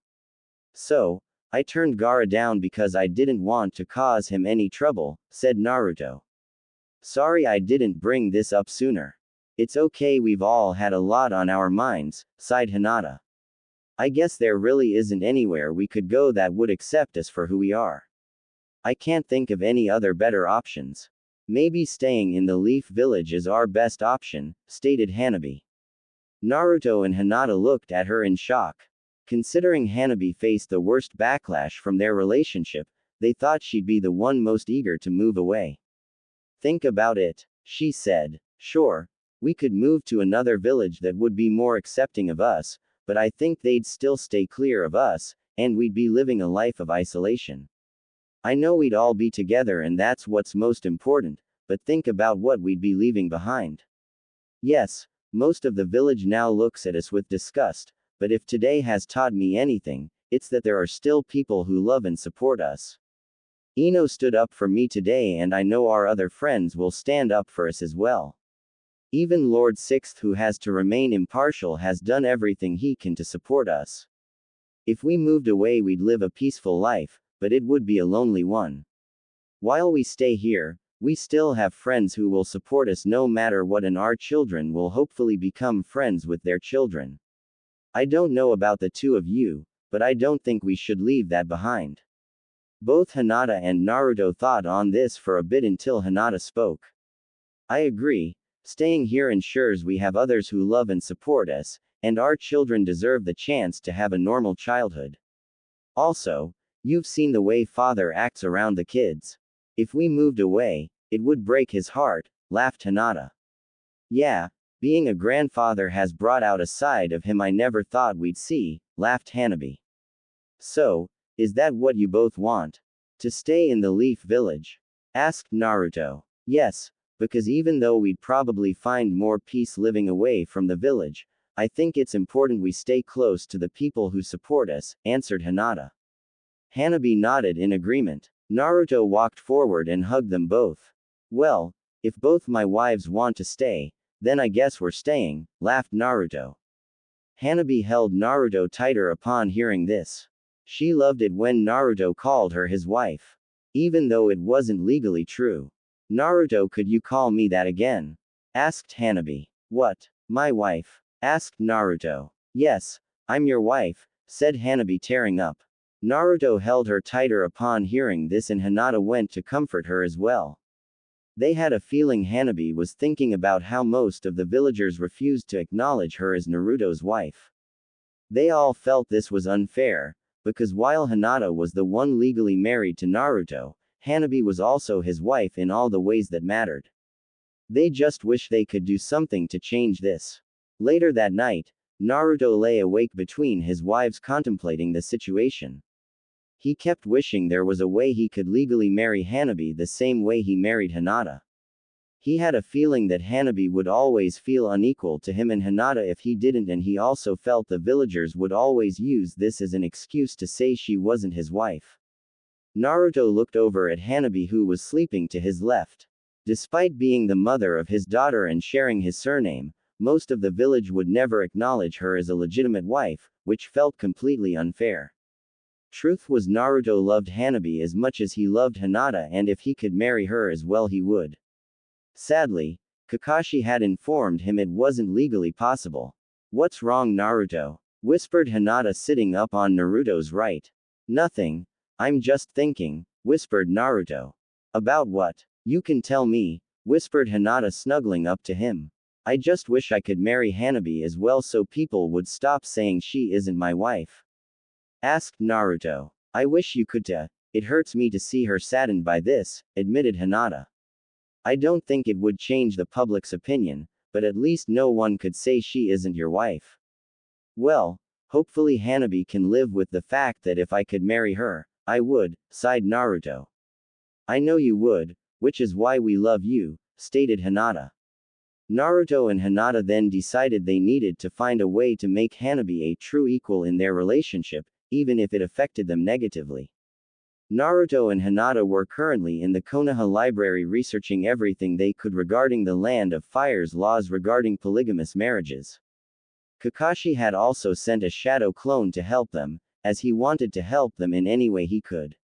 So, I turned Gaara down because I didn't want to cause him any trouble, said Naruto. Sorry I didn't bring this up sooner. It's okay, we've all had a lot on our minds, sighed Hinata. I guess there really isn't anywhere we could go that would accept us for who we are. I can't think of any other better options. Maybe staying in the Leaf Village is our best option, stated Hanabi. Naruto and Hinata looked at her in shock. Considering Hanabi faced the worst backlash from their relationship, they thought she'd be the one most eager to move away. Think about it, she said. Sure, we could move to another village that would be more accepting of us, but I think they'd still stay clear of us, and we'd be living a life of isolation. I know we'd all be together and that's what's most important, but think about what we'd be leaving behind. Yes, most of the village now looks at us with disgust, but if today has taught me anything, it's that there are still people who love and support us. Ino stood up for me today, and I know our other friends will stand up for us as well. Even Lord Sixth, who has to remain impartial, has done everything he can to support us. If we moved away, we'd live a peaceful life, but it would be a lonely one. While we stay here, we still have friends who will support us no matter what, and our children will hopefully become friends with their children. I don't know about the two of you, but I don't think we should leave that behind. Both Hinata and Naruto thought on this for a bit until Hinata spoke. I agree, Staying here ensures we have others who love and support us, and our children deserve the chance to have a normal childhood. Also, you've seen the way father acts around the kids. If we moved away, it would break his heart, laughed Hinata. Yeah, being a grandfather has brought out a side of him I never thought we'd see, laughed Hanabi. So, is that what you both want? To stay in the Leaf Village? Asked Naruto. Yes, because even though we'd probably find more peace living away from the village, I think it's important we stay close to the people who support us, answered Hinata. Hanabi nodded in agreement. Naruto walked forward and hugged them both. Well, if both my wives want to stay, then I guess we're staying, laughed Naruto. Hanabi held Naruto tighter upon hearing this. She loved it when Naruto called her his wife. Even though it wasn't legally true. Naruto, could you call me that again? Asked Hanabi. What? My wife? Asked Naruto. Yes, I'm your wife, said Hanabi, tearing up. Naruto held her tighter upon hearing this, and Hinata went to comfort her as well. They had a feeling Hanabi was thinking about how most of the villagers refused to acknowledge her as Naruto's wife. They all felt this was unfair, because while Hinata was the one legally married to Naruto, Hanabi was also his wife in all the ways that mattered. They just wish they could do something to change this. Later that night, Naruto lay awake between his wives contemplating the situation. He kept wishing there was a way he could legally marry Hanabi the same way he married Hinata. He had a feeling that Hanabi would always feel unequal to him and Hinata if he didn't, and he also felt the villagers would always use this as an excuse to say she wasn't his wife. Naruto looked over at Hanabi, who was sleeping to his left. Despite being the mother of his daughter and sharing his surname, most of the village would never acknowledge her as a legitimate wife, which felt completely unfair. Truth was, Naruto loved Hanabi as much as he loved Hinata, and if he could marry her as well he would. Sadly, Kakashi had informed him it wasn't legally possible. What's wrong, Naruto? Whispered Hinata, sitting up on Naruto's right. Nothing. I'm just thinking, whispered Naruto. About what? You can tell me, whispered Hinata, snuggling up to him. I just wish I could marry Hanabi as well so people would stop saying she isn't my wife. Asked Naruto. I wish you could too. It hurts me to see her saddened by this, admitted Hinata. I don't think it would change the public's opinion, but at least no one could say she isn't your wife. Well, hopefully Hanabi can live with the fact that if I could marry her, I would, sighed Naruto. I know you would, which is why we love you, stated Hinata. Naruto and Hinata then decided they needed to find a way to make Hanabi a true equal in their relationship, even if it affected them negatively. Naruto and Hinata were currently in the Konoha library researching everything they could regarding the Land of Fire's laws regarding polygamous marriages. Kakashi had also sent a shadow clone to help them, as he wanted to help them in any way he could.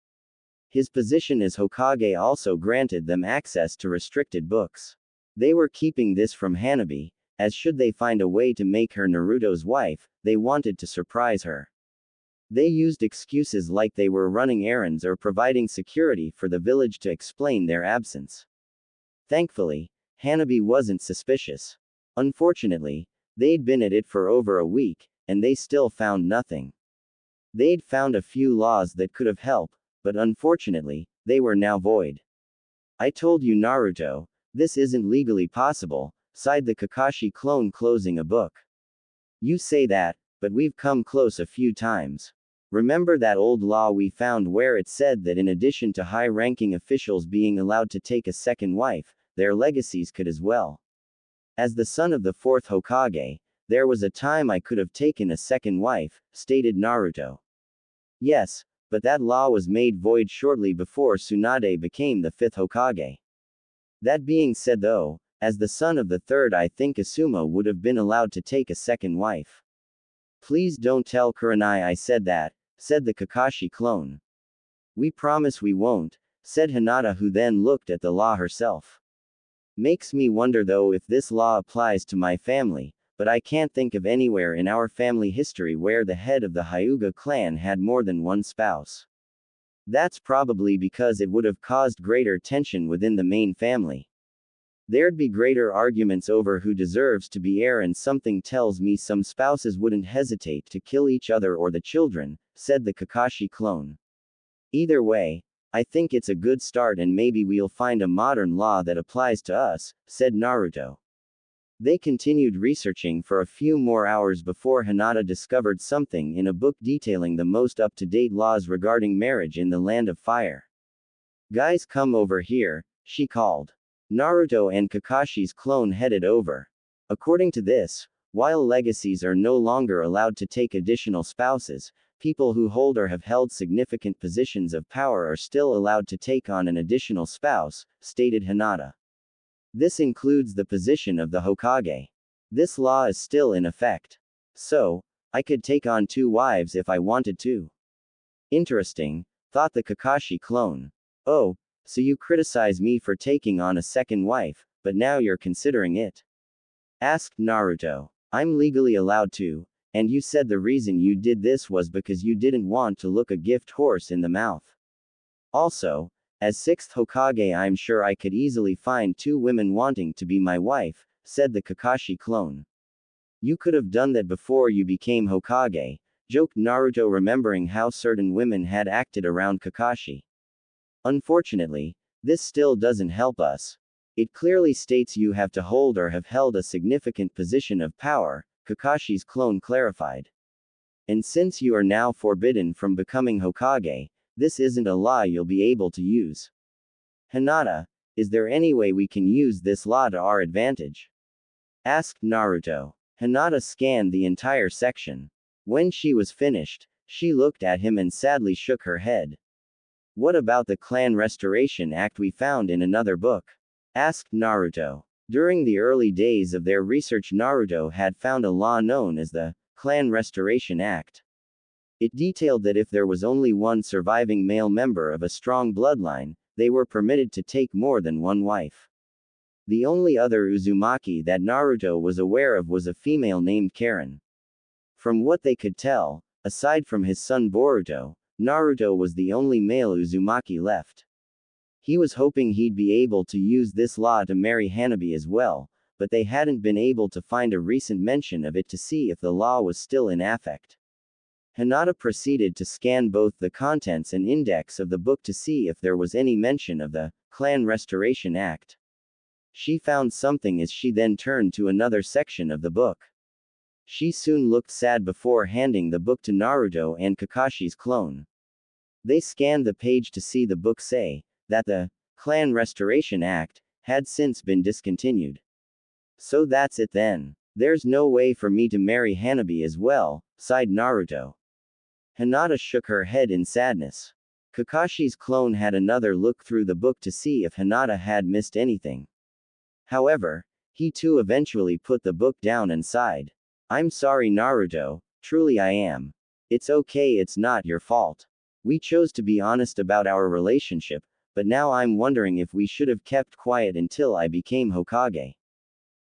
His position as Hokage also granted them access to restricted books. They were keeping this from Hanabi, as should they find a way to make her Naruto's wife, they wanted to surprise her. They used excuses like they were running errands or providing security for the village to explain their absence. Thankfully, Hanabi wasn't suspicious. Unfortunately, they'd been at it for over a week, and they still found nothing. They'd found a few laws that could have helped, but unfortunately, they were now void. I told you, Naruto, this isn't legally possible, sighed the Kakashi clone, closing a book. You say that, but we've come close a few times. Remember that old law we found where it said that in addition to high-ranking officials being allowed to take a second wife, their legacies could as well. As the son of the fourth Hokage, there was a time I could have taken a second wife, stated Naruto. Yes, but that law was made void shortly before Tsunade became the fifth Hokage. That being said though, as the son of the third, I think Asuma would have been allowed to take a second wife. Please don't tell Kurenai I said that, said the Kakashi clone. We promise we won't, said Hinata, who then looked at the law herself. Makes me wonder though if this law applies to my family, but I can't think of anywhere in our family history where the head of the Hyuga clan had more than one spouse. That's probably because it would have caused greater tension within the main family. There'd be greater arguments over who deserves to be heir, and something tells me some spouses wouldn't hesitate to kill each other or the children, said the Kakashi clone. Either way, I think it's a good start, and maybe we'll find a modern law that applies to us, said Naruto. They continued researching for a few more hours before Hinata discovered something in a book detailing the most up-to-date laws regarding marriage in the Land of Fire. Guys, come over here, she called. Naruto and Kakashi's clone headed over. According to this, while legacies are no longer allowed to take additional spouses, people who hold or have held significant positions of power are still allowed to take on an additional spouse, stated Hinata. This includes the position of the Hokage. This law is still in effect. So, I could take on 2 wives if I wanted to. Interesting, thought the Kakashi clone. Oh, so you criticize me for taking on a second wife, but now you're considering it? Asked Naruto. I'm legally allowed to, and you said the reason you did this was because you didn't want to look a gift horse in the mouth. Also, as 6th Hokage, I'm sure I could easily find 2 women wanting to be my wife, said the Kakashi clone. You could have done that before you became Hokage, joked Naruto, remembering how certain women had acted around Kakashi. Unfortunately, this still doesn't help us. It clearly states you have to hold or have held a significant position of power, Kakashi's clone clarified. And since you are now forbidden from becoming Hokage, this isn't a law you'll be able to use. Hinata, is there any way we can use this law to our advantage? Asked Naruto. Hinata scanned the entire section. When she was finished, she looked at him and sadly shook her head. What about the Clan Restoration Act we found in another book? Asked Naruto. During the early days of their research, Naruto had found a law known as the Clan Restoration Act. It detailed that if there was only one surviving male member of a strong bloodline, they were permitted to take more than one wife. The only other Uzumaki that Naruto was aware of was a female named Karen. From what they could tell, aside from his son Boruto, Naruto was the only male Uzumaki left. He was hoping he'd be able to use this law to marry Hanabi as well, but they hadn't been able to find a recent mention of it to see if the law was still in effect. Hinata proceeded to scan both the contents and index of the book to see if there was any mention of the Clan Restoration Act. She found something as she then turned to another section of the book. She soon looked sad before handing the book to Naruto and Kakashi's clone. They scanned the page to see the book say that the Clan Restoration Act had since been discontinued. So that's it then. There's no way for me to marry Hanabi as well, sighed Naruto. Hinata shook her head in sadness. Kakashi's clone had another look through the book to see if Hinata had missed anything. However, he too eventually put the book down and sighed. I'm sorry, Naruto, truly I am. It's okay, it's not your fault. We chose to be honest about our relationship, but now I'm wondering if we should have kept quiet until I became Hokage.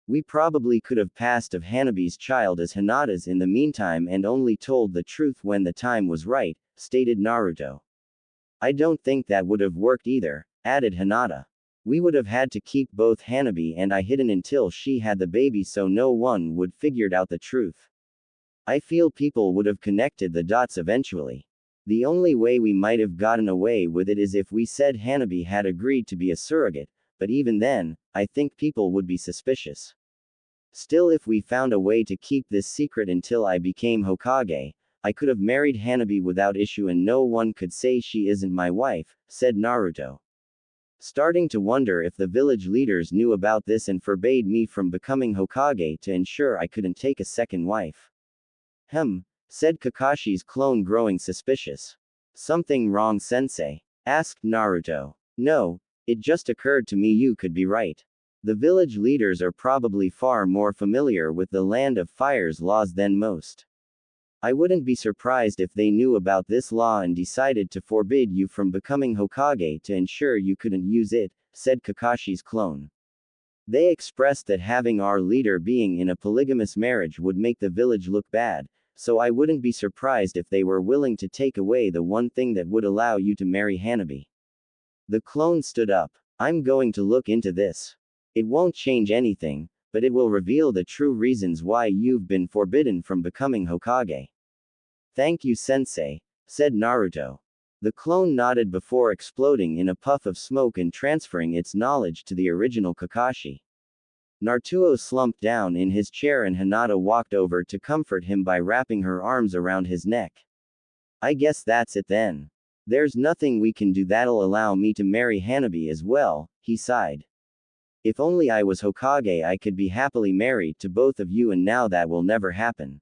We probably could have passed of Hanabi's child as Hinata's in the meantime and only told the truth when the time was right, stated Naruto. I don't think that would have worked either, added Hinata. We would have had to keep both Hanabi and I hidden until she had the baby so no one would figured out the truth. I feel people would have connected the dots eventually. The only way we might have gotten away with it is if we said Hanabi had agreed to be a surrogate, but even then, I think people would be suspicious. Still, if we found a way to keep this secret until I became Hokage, I could have married Hanabi without issue and no one could say she isn't my wife, said Naruto. Starting to wonder if the village leaders knew about this and forbade me from becoming Hokage to ensure I couldn't take a second wife. Said Kakashi's clone, growing suspicious. Something wrong, sensei? Asked Naruto. No, it just occurred to me you could be right. The village leaders are probably far more familiar with the Land of Fire's laws than most. I wouldn't be surprised if they knew about this law and decided to forbid you from becoming Hokage to ensure you couldn't use it, said Kakashi's clone. They expressed that having our leader being in a polygamous marriage would make the village look bad, so I wouldn't be surprised if they were willing to take away the one thing that would allow you to marry Hanabi. The clone stood up. I'm going to look into this. It won't change anything, but it will reveal the true reasons why you've been forbidden from becoming Hokage. Thank you, sensei, said Naruto. The clone nodded before exploding in a puff of smoke and transferring its knowledge to the original Kakashi. Naruto slumped down in his chair and Hinata walked over to comfort him by wrapping her arms around his neck. I guess that's it then. There's nothing we can do that'll allow me to marry Hanabi as well, he sighed. If only I was Hokage, I could be happily married to both of you, and now that will never happen.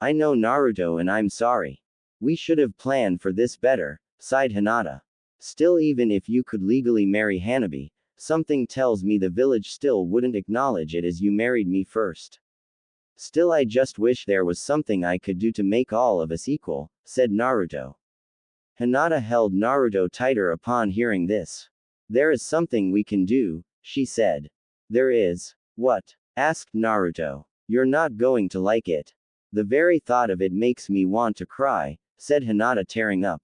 I know, Naruto, and I'm sorry. We should have planned for this better, sighed Hinata. Still, even if you could legally marry Hanabi, something tells me the village still wouldn't acknowledge it as you married me first. Still, I just wish there was something I could do to make all of us equal, said Naruto. Hinata held Naruto tighter upon hearing this. There is something we can do, she said. There is. What? Asked Naruto. You're not going to like it. The very thought of it makes me want to cry, said Hinata, tearing up.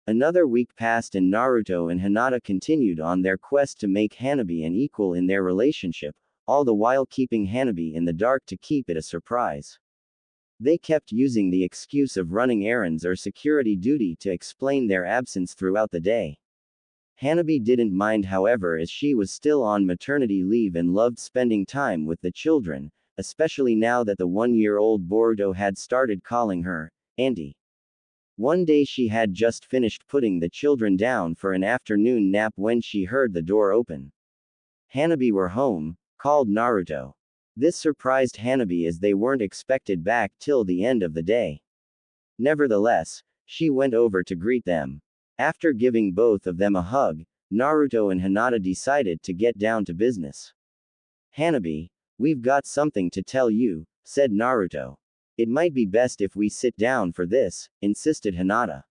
Another week passed and Naruto and Hinata continued on their quest to make Hanabi an equal in their relationship, all the while keeping Hanabi in the dark to keep it a surprise. They kept using the excuse of running errands or security duty to explain their absence throughout the day. Hanabi didn't mind, however, as she was still on maternity leave and loved spending time with the children, especially now that the 1-year-old Boruto had started calling her Auntie. One day she had just finished putting the children down for an afternoon nap when she heard the door open. Hanabi were home, called Naruto. This surprised Hanabi as they weren't expected back till the end of the day. Nevertheless, she went over to greet them. After giving both of them a hug, Naruto and Hinata decided to get down to business. Hanabi, we've got something to tell you, said Naruto. It might be best if we sit down for this, insisted Hinata.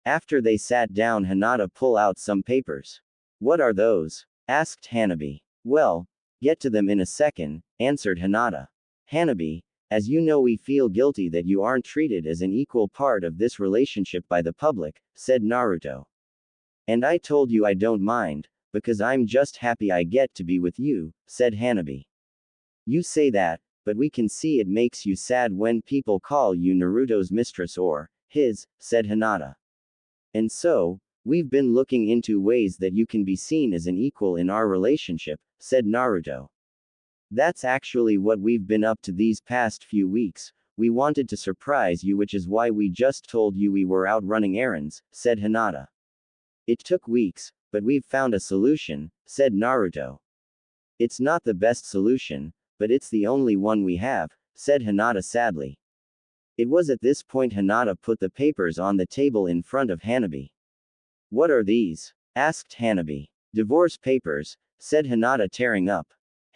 After they sat down, Hinata pulled out some papers. What are those? Asked Hanabi. Well, get to them in a second, answered Hinata. Hanabi, as you know, we feel guilty that you aren't treated as an equal part of this relationship by the public, said Naruto. And I told you I don't mind, because I'm just happy I get to be with you, said Hanabi. You say that, but we can see it makes you sad when people call you Naruto's mistress or his, said Hinata. And so, we've been looking into ways that you can be seen as an equal in our relationship, said Naruto. That's actually what we've been up to these past few weeks. We wanted to surprise you, which is why we just told you we were out running errands, said Hinata. It took weeks, but we've found a solution, said Naruto. It's not the best solution, but it's the only one we have, said Hinata sadly. It was at this point Hinata put the papers on the table in front of Hanabi. What are these? Asked Hanabi. Divorce papers, said Hinata, tearing up.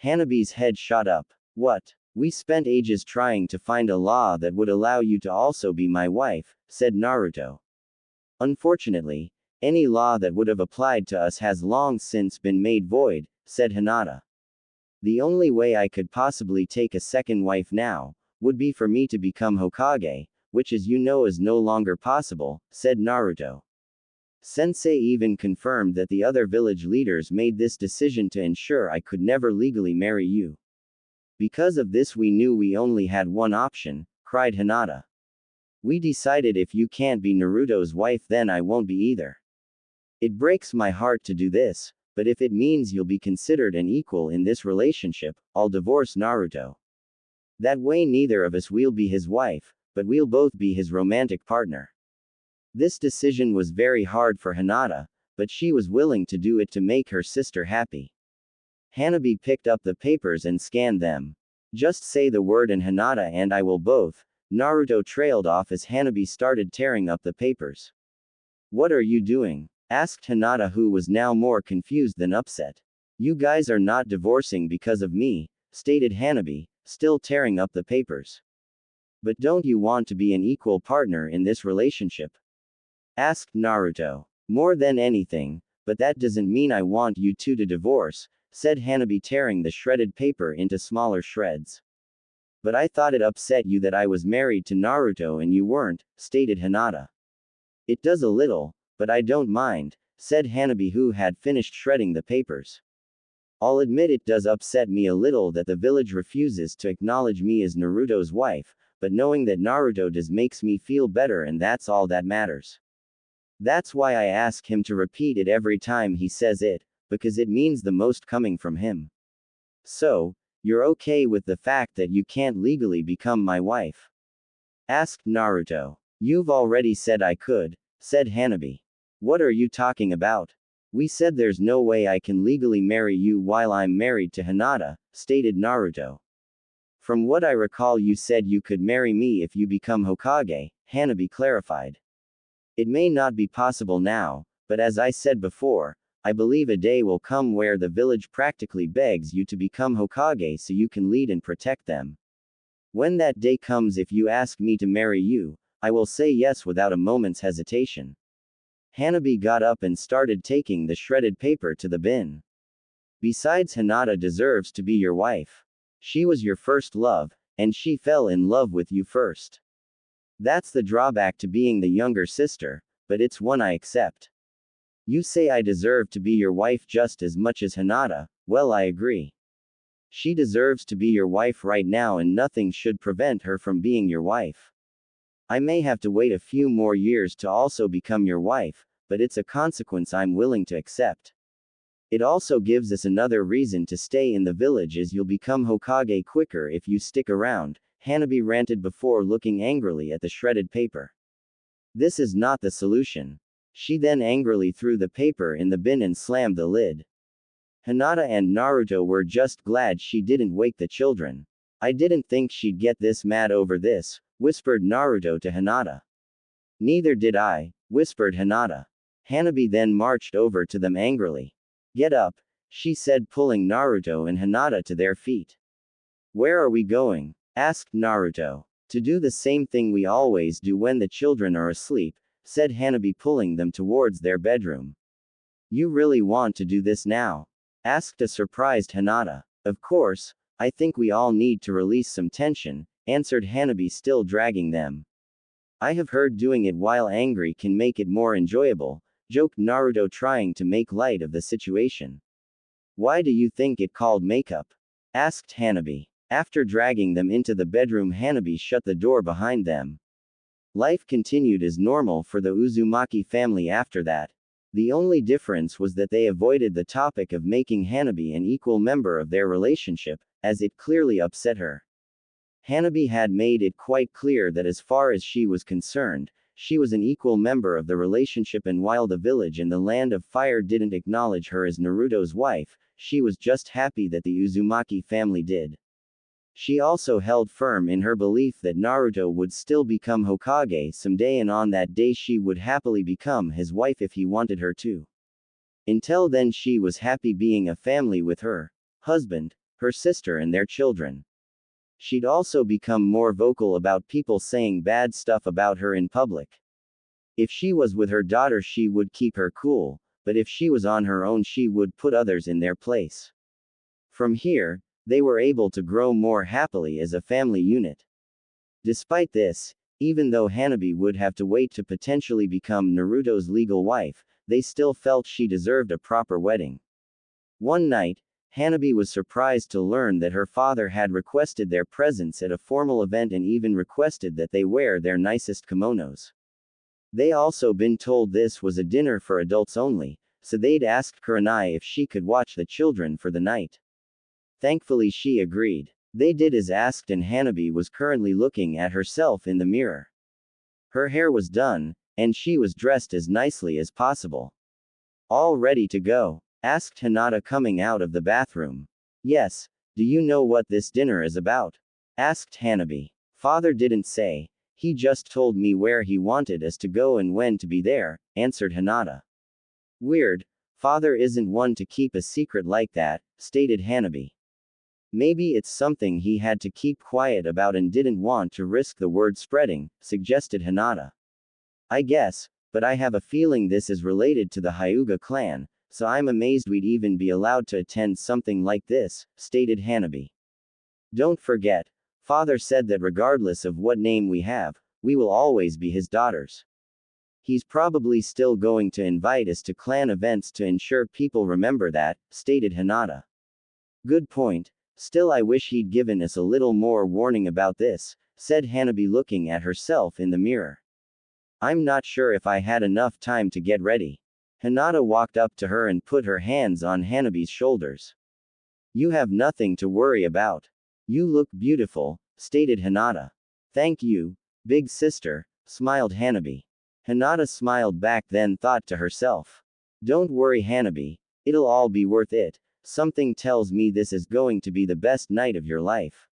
Hanabi's head shot up. What? We spent ages trying to find a law that would allow you to also be my wife, said Naruto. Unfortunately, any law that would have applied to us has long since been made void, said Hinata. The only way I could possibly take a second wife now would be for me to become Hokage, which, as you know, is no longer possible, said Naruto. Sensei even confirmed that the other village leaders made this decision to ensure I could never legally marry you. Because of this, we knew we only had one option, cried Hinata. We decided if you can't be Naruto's wife, then I won't be either. It breaks my heart to do this, but if it means you'll be considered an equal in this relationship, I'll divorce Naruto. That way neither of us will be his wife, but we'll both be his romantic partner. This decision was very hard for Hinata, but she was willing to do it to make her sister happy. Hanabi picked up the papers and scanned them. Just say the word and Hinata and I will both. Naruto trailed off as Hanabi started tearing up the papers. What are you doing? Asked Hinata, who was now more confused than upset. You guys are not divorcing because of me, stated Hanabi, still tearing up the papers. But don't you want to be an equal partner in this relationship? Asked Naruto. More than anything, but that doesn't mean I want you two to divorce, said Hanabi, tearing the shredded paper into smaller shreds. But I thought it upset you that I was married to Naruto and you weren't, stated Hinata. It does a little, but I don't mind, said Hanabi, who had finished shredding the papers. I'll admit it does upset me a little that the village refuses to acknowledge me as Naruto's wife, but knowing that Naruto does makes me feel better, and that's all that matters. That's why I ask him to repeat it every time he says it, because it means the most coming from him. So, you're okay with the fact that you can't legally become my wife? Asked Naruto. You've already said I could, said Hanabi. What are you talking about? We said there's no way I can legally marry you while I'm married to Hinata, stated Naruto. From what I recall, you said you could marry me if you become Hokage, Hanabi clarified. It may not be possible now, but as I said before, I believe a day will come where the village practically begs you to become Hokage so you can lead and protect them. When that day comes, if you ask me to marry you, I will say yes without a moment's hesitation. Hanabi got up and started taking the shredded paper to the bin. Besides, Hinata deserves to be your wife. She was your first love, and she fell in love with you first. That's the drawback to being the younger sister, but it's one I accept. You say I deserve to be your wife just as much as Hinata, well, I agree. She deserves to be your wife right now, and nothing should prevent her from being your wife. I may have to wait a few more years to also become your wife, but it's a consequence I'm willing to accept. It also gives us another reason to stay in the village, as you'll become Hokage quicker if you stick around, Hanabi ranted before looking angrily at the shredded paper. This is not the solution. She then angrily threw the paper in the bin and slammed the lid. Hinata and Naruto were just glad she didn't wake the children. I didn't think she'd get this mad over this, whispered Naruto to Hinata. Neither did I, whispered Hinata. Hanabi then marched over to them angrily. Get up, she said, pulling Naruto and Hinata to their feet. Where are we going? Asked Naruto. To do the same thing we always do when the children are asleep, said Hanabi, pulling them towards their bedroom. You really want to do this now? Asked a surprised Hinata. Of course, I think we all need to release some tension, answered Hanabi, still dragging them. I have heard doing it while angry can make it more enjoyable, joked Naruto, trying to make light of the situation. Why do you think it called makeup? Asked Hanabi. After dragging them into the bedroom, Hanabi shut the door behind them. Life continued as normal for the Uzumaki family after that. The only difference was that they avoided the topic of making Hanabi an equal member of their relationship, as it clearly upset her. Hanabi had made it quite clear that as far as she was concerned, she was an equal member of the relationship, and while the village and the Land of Fire didn't acknowledge her as Naruto's wife, she was just happy that the Uzumaki family did. She also held firm in her belief that Naruto would still become Hokage someday, and on that day she would happily become his wife if he wanted her to. Until then, she was happy being a family with her husband, her sister, and their children. She'd also become more vocal about people saying bad stuff about her in public. If she was with her daughter, she would keep her cool, but if she was on her own, she would put others in their place. From here, they were able to grow more happily as a family unit. Despite this, even though Hanabi would have to wait to potentially become Naruto's legal wife, they still felt she deserved a proper wedding. One night, Hanabi was surprised to learn that her father had requested their presence at a formal event, and even requested that they wear their nicest kimonos. They also been told this was a dinner for adults only, so they'd asked Kurenai if she could watch the children for the night. Thankfully, she agreed. They did as asked, and Hanabi was currently looking at herself in the mirror. Her hair was done, and she was dressed as nicely as possible. All ready to go? Asked Hinata, coming out of the bathroom. Yes. Do you know what this dinner is about? Asked Hanabi. Father didn't say. He just told me where he wanted us to go and when to be there, answered Hinata. Weird. Father isn't one to keep a secret like that, stated Hanabi. Maybe it's something he had to keep quiet about and didn't want to risk the word spreading, suggested Hinata. I guess, but I have a feeling this is related to the Hyuga clan, so I'm amazed we'd even be allowed to attend something like this, stated Hanabi. Don't forget, Father said that regardless of what name we have, we will always be his daughters. He's probably still going to invite us to clan events to ensure people remember that, stated Hinata. Good point. Still, I wish he'd given us a little more warning about this, said Hanabi, looking at herself in the mirror. I'm not sure if I had enough time to get ready. Hinata walked up to her and put her hands on Hanabi's shoulders. You have nothing to worry about. You look beautiful, stated Hinata. Thank you, big sister, smiled Hanabi. Hinata smiled back, then thought to herself. Don't worry, Hanabi, it'll all be worth it. Something tells me this is going to be the best night of your life.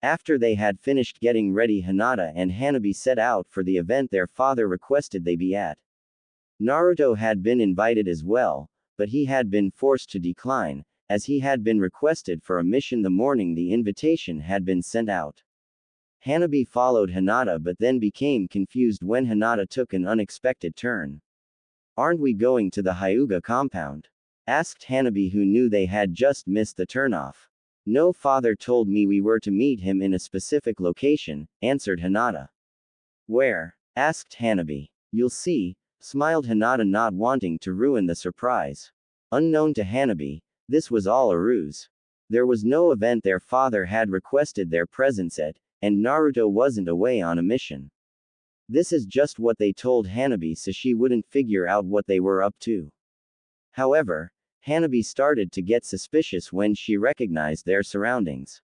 After they had finished getting ready, Hinata and Hanabi set out for the event their father requested they be at. Naruto had been invited as well, but he had been forced to decline, as he had been requested for a mission the morning the invitation had been sent out. Hanabi followed Hinata but then became confused when Hinata took an unexpected turn. Aren't we going to the Hyuga compound? Asked Hanabi, who knew they had just missed the turnoff. No, father told me we were to meet him in a specific location, answered Hinata. Where? Asked Hanabi. You'll see, smiled Hinata, not wanting to ruin the surprise. Unknown to Hanabi, this was all a ruse. There was no event their father had requested their presence at, and Naruto wasn't away on a mission. This is just what they told Hanabi so she wouldn't figure out what they were up to. However, Hanabi started to get suspicious when she recognized their surroundings.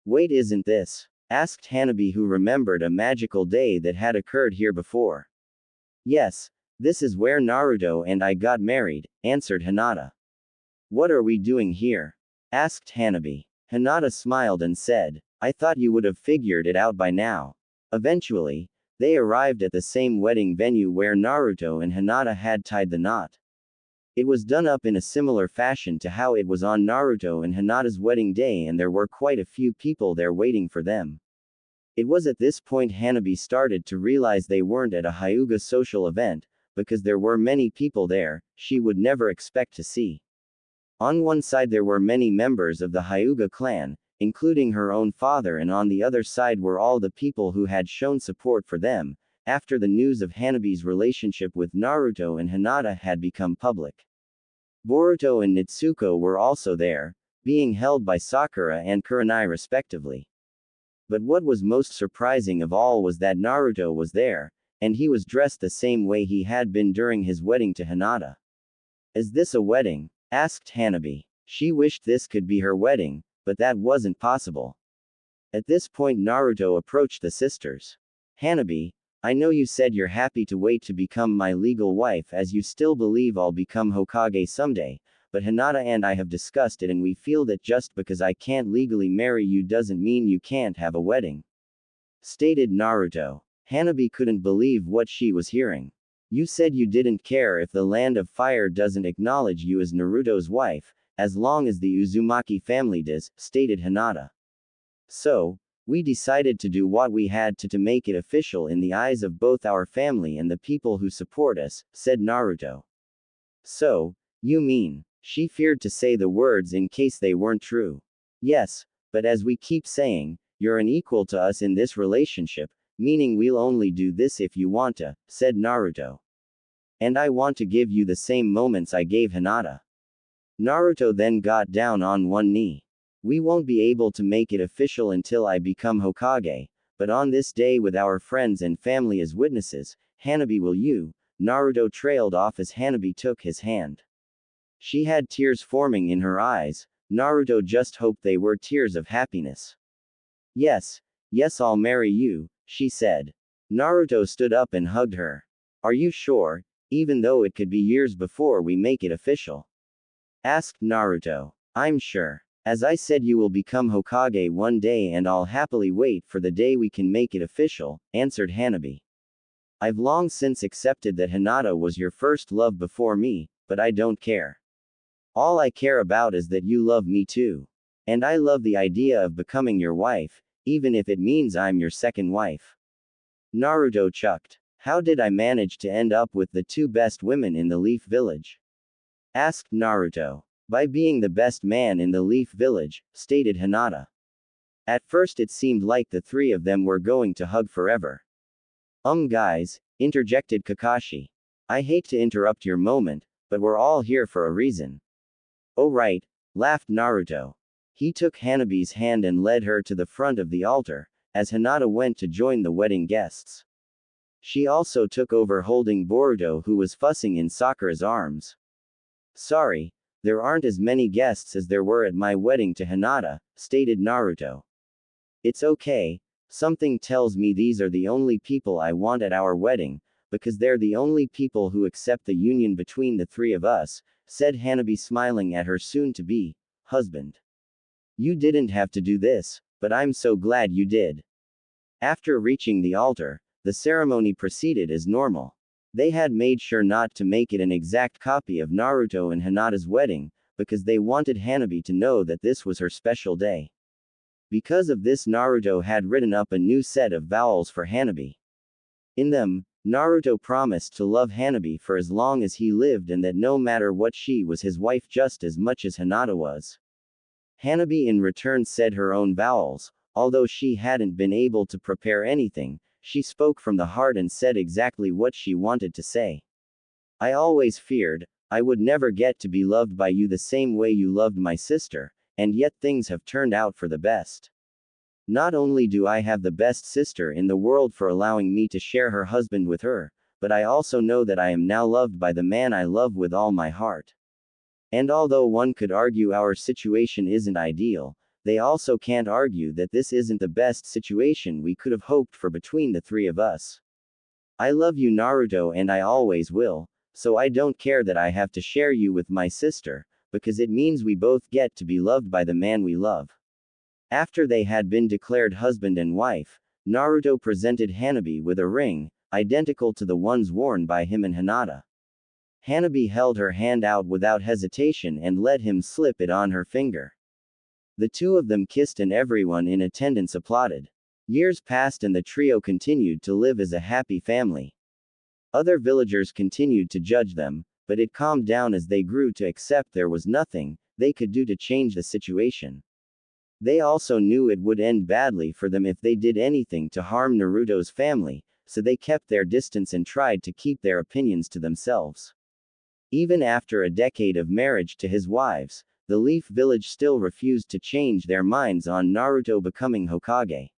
Wait, isn't this? Asked Hanabi, who remembered a magical day that had occurred here before. Yes, this is where Naruto and I got married, answered Hinata. What are we doing here? Asked Hanabi. Hinata smiled and said, I thought you would have figured it out by now. Eventually, they arrived at the same wedding venue where Naruto and Hinata had tied the knot. It was done up in a similar fashion to how it was on Naruto and Hinata's wedding day, and there were quite a few people there waiting for them. It was at this point Hanabi started to realize they weren't at a Hyuga social event, because there were many people there she would never expect to see. On one side there were many members of the Hyuga clan, including her own father, and on the other side were all the people who had shown support for them, after the news of Hanabi's relationship with Naruto and Hinata had become public. Boruto and Nitsuko were also there, being held by Sakura and Kurenai respectively. But what was most surprising of all was that Naruto was there, and he was dressed the same way he had been during his wedding to Hinata. Is this a wedding? Asked Hanabi. She wished this could be her wedding, but that wasn't possible. At this point Naruto approached the sisters. Hanabi, I know you said you're happy to wait to become my legal wife as you still believe I'll become Hokage someday, but Hinata and I have discussed it and we feel that just because I can't legally marry you doesn't mean you can't have a wedding. Stated Naruto. Hanabi couldn't believe what she was hearing. You said you didn't care if the Land of Fire doesn't acknowledge you as Naruto's wife, as long as the Uzumaki family does, stated Hinata. So, we decided to do what we had to make it official in the eyes of both our family and the people who support us, said Naruto. So, you mean, she feared to say the words in case they weren't true. Yes, but as we keep saying, you're an equal to us in this relationship, meaning we'll only do this if you want to, said Naruto. And I want to give you the same moments I gave Hinata. Naruto then got down on one knee. We won't be able to make it official until I become Hokage, but on this day with our friends and family as witnesses, Hanabi, will you? Naruto trailed off as Hanabi took his hand. She had tears forming in her eyes. Naruto just hoped they were tears of happiness. Yes, I'll marry you, she said. Naruto stood up and hugged her. Are you sure, even though it could be years before we make it official? Asked Naruto. I'm sure. As I said, you will become Hokage one day and I'll happily wait for the day we can make it official, answered Hanabi. I've long since accepted that Hinata was your first love before me, but I don't care. All I care about is that you love me too. And I love the idea of becoming your wife, even if it means I'm your second wife. Naruto chucked. How did I manage to end up with the two best women in the Leaf Village? Asked Naruto. By being the best man in the Leaf Village, stated Hinata. At first it seemed like the three of them were going to hug forever. Guys, interjected Kakashi. I hate to interrupt your moment, but we're all here for a reason. Oh right, laughed Naruto. He took Hanabi's hand and led her to the front of the altar, as Hinata went to join the wedding guests. She also took over holding Boruto, who was fussing in Sakura's arms. Sorry, there aren't as many guests as there were at my wedding to Hinata, stated Naruto. It's okay, something tells me these are the only people I want at our wedding, because they're the only people who accept the union between the three of us, said Hanabi, smiling at her soon-to-be husband. You didn't have to do this, but I'm so glad you did. After reaching the altar, the ceremony proceeded as normal. They had made sure not to make it an exact copy of Naruto and Hinata's wedding, because they wanted Hanabi to know that this was her special day. Because of this, Naruto had written up a new set of vows for Hanabi. In them, Naruto promised to love Hanabi for as long as he lived and that no matter what, she was his wife just as much as Hinata was. Hanabi in return said her own vows. Although she hadn't been able to prepare anything, she spoke from the heart and said exactly what she wanted to say. I always feared I would never get to be loved by you the same way you loved my sister, and yet things have turned out for the best. Not only do I have the best sister in the world for allowing me to share her husband with her, but I also know that I am now loved by the man I love with all my heart. And although one could argue our situation isn't ideal, they also can't argue that this isn't the best situation we could have hoped for between the three of us. I love you, Naruto, and I always will, so I don't care that I have to share you with my sister, because it means we both get to be loved by the man we love. After they had been declared husband and wife, Naruto presented Hanabi with a ring, identical to the ones worn by him and Hinata. Hanabi held her hand out without hesitation and let him slip it on her finger. The two of them kissed and everyone in attendance applauded. Years passed and the trio continued to live as a happy family. Other villagers continued to judge them, but it calmed down as they grew to accept there was nothing they could do to change the situation. They also knew it would end badly for them if they did anything to harm Naruto's family, so they kept their distance and tried to keep their opinions to themselves. Even after a decade of marriage to his wives, the Leaf Village still refused to change their minds on Naruto becoming Hokage.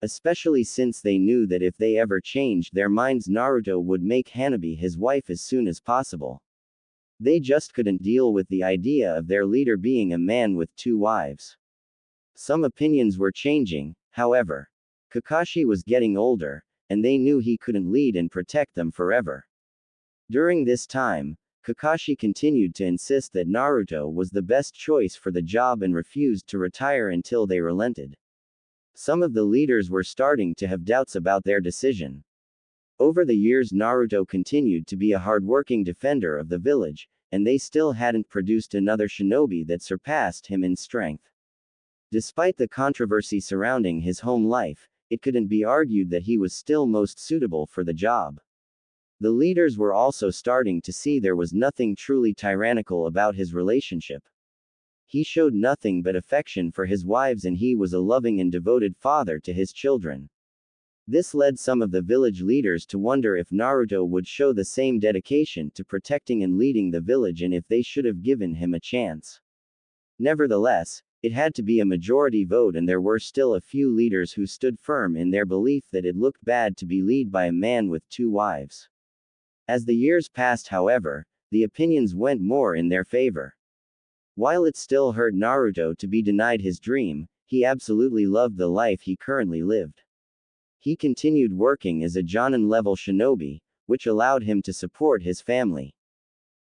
Especially since they knew that if they ever changed their minds, Naruto would make Hanabi his wife as soon as possible. They just couldn't deal with the idea of their leader being a man with two wives. Some opinions were changing, however. Kakashi was getting older, and they knew he couldn't lead and protect them forever. During this time, Kakashi continued to insist that Naruto was the best choice for the job and refused to retire until they relented. Some of the leaders were starting to have doubts about their decision. Over the years, Naruto continued to be a hardworking defender of the village, and they still hadn't produced another shinobi that surpassed him in strength. Despite the controversy surrounding his home life, it couldn't be argued that he was still most suitable for the job. The leaders were also starting to see there was nothing truly tyrannical about his relationship. He showed nothing but affection for his wives and he was a loving and devoted father to his children. This led some of the village leaders to wonder if Naruto would show the same dedication to protecting and leading the village and if they should have given him a chance. Nevertheless, it had to be a majority vote and there were still a few leaders who stood firm in their belief that it looked bad to be led by a man with two wives. As the years passed, however, the opinions went more in their favor. While it still hurt Naruto to be denied his dream, he absolutely loved the life he currently lived. He continued working as a Jonin-level shinobi, which allowed him to support his family.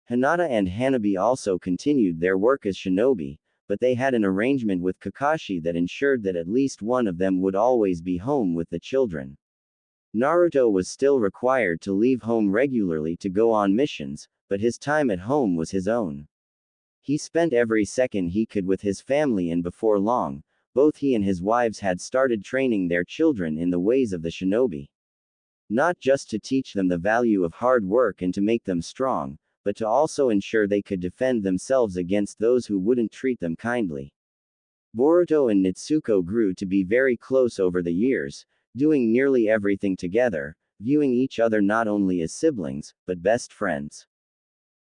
Hinata and Hanabi also continued their work as shinobi, but they had an arrangement with Kakashi that ensured that at least one of them would always be home with the children. Naruto was still required to leave home regularly to go on missions, but his time at home was his own. He spent every second he could with his family and before long, both he and his wives had started training their children in the ways of the shinobi. Not just to teach them the value of hard work and to make them strong, but to also ensure they could defend themselves against those who wouldn't treat them kindly. Boruto and Nitsuko grew to be very close over the years, doing nearly everything together, viewing each other not only as siblings, but best friends.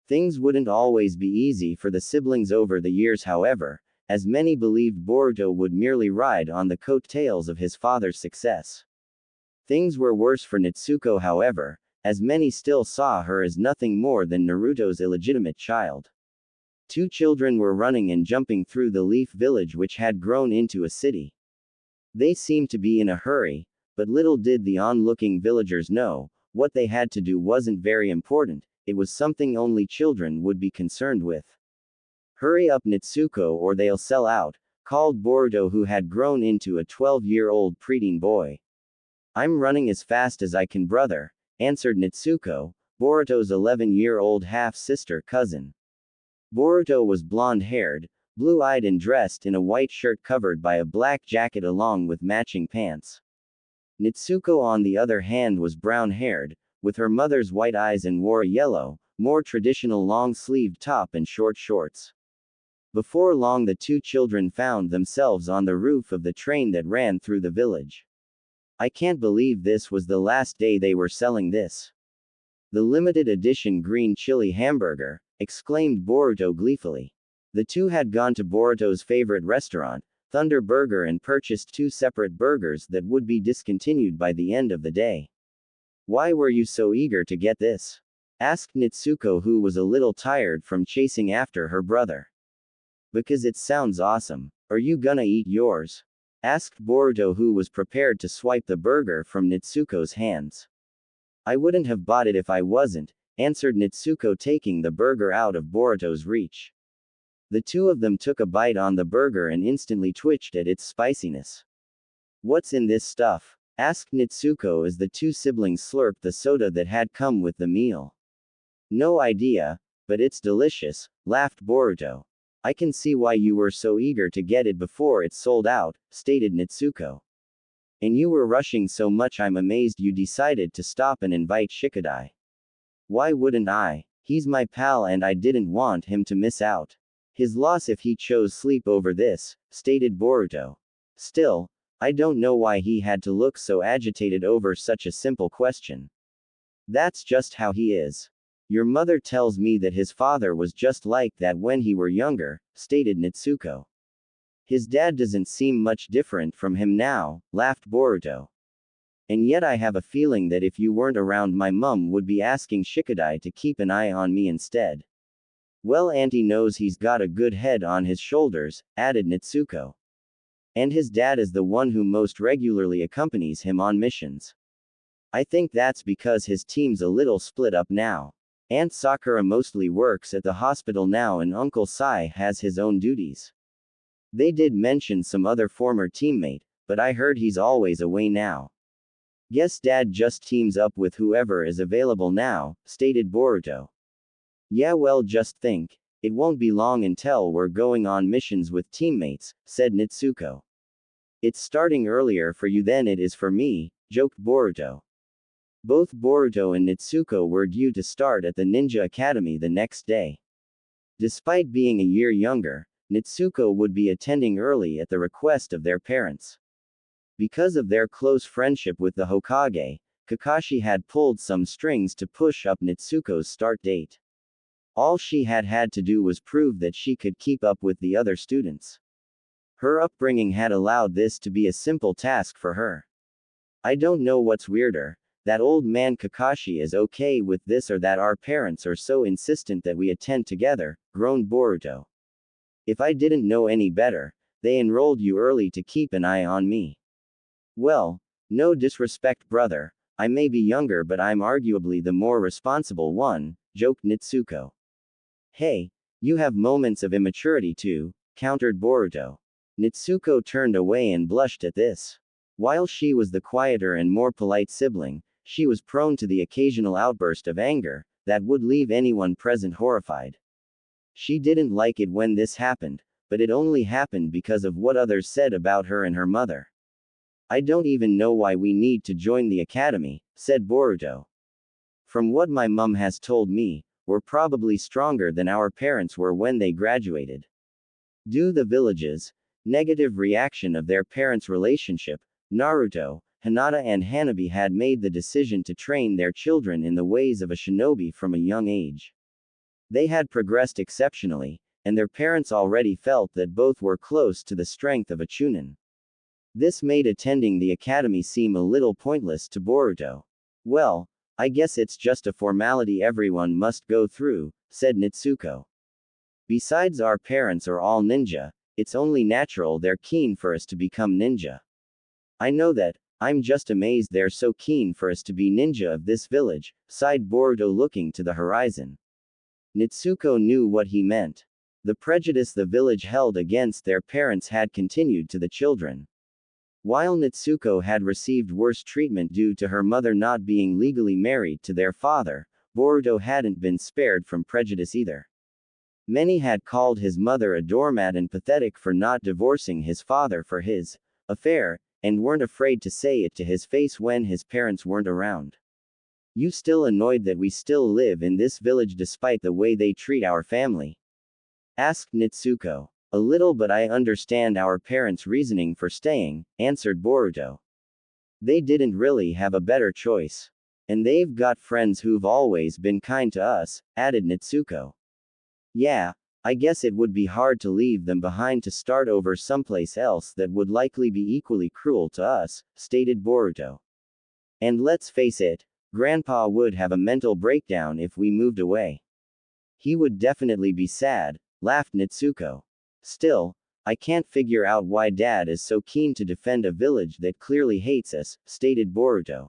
Things wouldn't always be easy for the siblings over the years, however, as many believed Boruto would merely ride on the coattails of his father's success. Things were worse for Natsuko, however, as many still saw her as nothing more than Naruto's illegitimate child. Two children were running and jumping through the leaf village which had grown into a city. They seemed to be in a hurry, but little did the onlooking villagers know, what they had to do wasn't very important, it was something only children would be concerned with. "Hurry up, Natsuko, or they'll sell out," called Boruto, who had grown into a 12-year-old preteen boy. "I'm running as fast as I can, brother," answered Natsuko, Boruto's 11-year-old half-sister cousin. Boruto was blonde-haired, blue-eyed and dressed in a white shirt covered by a black jacket along with matching pants. Natsuko, on the other hand, was brown-haired, with her mother's white eyes, and wore a yellow, more traditional long-sleeved top and short shorts. Before long the two children found themselves on the roof of the train that ran through the village. "I can't believe this was the last day they were selling this. The limited edition green chili hamburger," exclaimed Boruto gleefully. The two had gone to Boruto's favorite restaurant, Thunder Burger, and purchased two separate burgers that would be discontinued by the end of the day. "Why were you so eager to get this?" asked Natsuko, who was a little tired from chasing after her brother. "Because it sounds awesome. Are you gonna eat yours?" asked Boruto, who was prepared to swipe the burger from Natsuko's hands. "I wouldn't have bought it if I wasn't," answered Natsuko, taking the burger out of Boruto's reach. The two of them took a bite on the burger and instantly twitched at its spiciness. "What's in this stuff?" asked Natsuko as the two siblings slurped the soda that had come with the meal. "No idea, but it's delicious," laughed Boruto. "I can see why you were so eager to get it before it sold out," stated Natsuko. "And you were rushing so much I'm amazed you decided to stop and invite Shikadai." "Why wouldn't I? He's my pal and I didn't want him to miss out. His loss if he chose sleep over this," stated Boruto. "Still, I don't know why he had to look so agitated over such a simple question. That's just how he is. Your mother tells me that his father was just like that when he were younger," stated Natsuko. "His dad doesn't seem much different from him now," laughed Boruto. "And yet I have a feeling that if you weren't around my mum would be asking Shikadai to keep an eye on me instead." "Well, Auntie knows he's got a good head on his shoulders," added Natsuko. "And his dad is the one who most regularly accompanies him on missions. I think that's because his team's a little split up now. Aunt Sakura mostly works at the hospital now and Uncle Sai has his own duties. They did mention some other former teammate, but I heard he's always away now. Guess Dad just teams up with whoever is available now," stated Boruto. "Yeah, well, just think. It won't be long until we're going on missions with teammates," said Natsuko. "It's starting earlier for you than it is for me," joked Boruto. Both Boruto and Natsuko were due to start at the Ninja Academy the next day. Despite being a year younger, Natsuko would be attending early at the request of their parents. Because of their close friendship with the Hokage, Kakashi had pulled some strings to push up Natsuko's start date. All she had to do was prove that she could keep up with the other students. Her upbringing had allowed this to be a simple task for her. "I don't know what's weirder, that old man Kakashi is okay with this or that our parents are so insistent that we attend together," groaned Boruto. "If I didn't know any better, they enrolled you early to keep an eye on me." "Well, no disrespect, brother, I may be younger but I'm arguably the more responsible one," joked Natsuko. "Hey, you have moments of immaturity too," countered Boruto. Natsuko turned away and blushed at this. While she was the quieter and more polite sibling, she was prone to the occasional outburst of anger that would leave anyone present horrified. She didn't like it when this happened, but it only happened because of what others said about her and her mother. "I don't even know why we need to join the academy," said Boruto. "From what my mum has told me, we're probably stronger than our parents were when they graduated." Due the village's negative reaction of their parents' relationship, Naruto, Hinata and Hanabi had made the decision to train their children in the ways of a shinobi from a young age. They had progressed exceptionally, and their parents already felt that both were close to the strength of a Chunin. This made attending the academy seem a little pointless to Boruto. Well, I guess it's just a formality everyone must go through, said Nitsuko. Besides, our parents are all ninja, it's only natural they're keen for us to become ninja. I know that, I'm just amazed they're so keen for us to be ninja of this village, sighed Boruto looking to the horizon. Nitsuko knew what he meant. The prejudice the village held against their parents had continued to the children. While Nitsuko had received worse treatment due to her mother not being legally married to their father, Boruto hadn't been spared from prejudice either. Many had called his mother a doormat and pathetic for not divorcing his father for his affair, and weren't afraid to say it to his face when his parents weren't around. You still annoyed that we still live in this village despite the way they treat our family? Asked Nitsuko. A little, but I understand our parents' reasoning for staying, answered Boruto. They didn't really have a better choice. And they've got friends who've always been kind to us, added Nitsuko. Yeah, I guess it would be hard to leave them behind to start over someplace else that would likely be equally cruel to us, stated Boruto. And let's face it, Grandpa would have a mental breakdown if we moved away. He would definitely be sad, laughed Nitsuko. Still, I can't figure out why Dad is so keen to defend a village that clearly hates us, stated Boruto.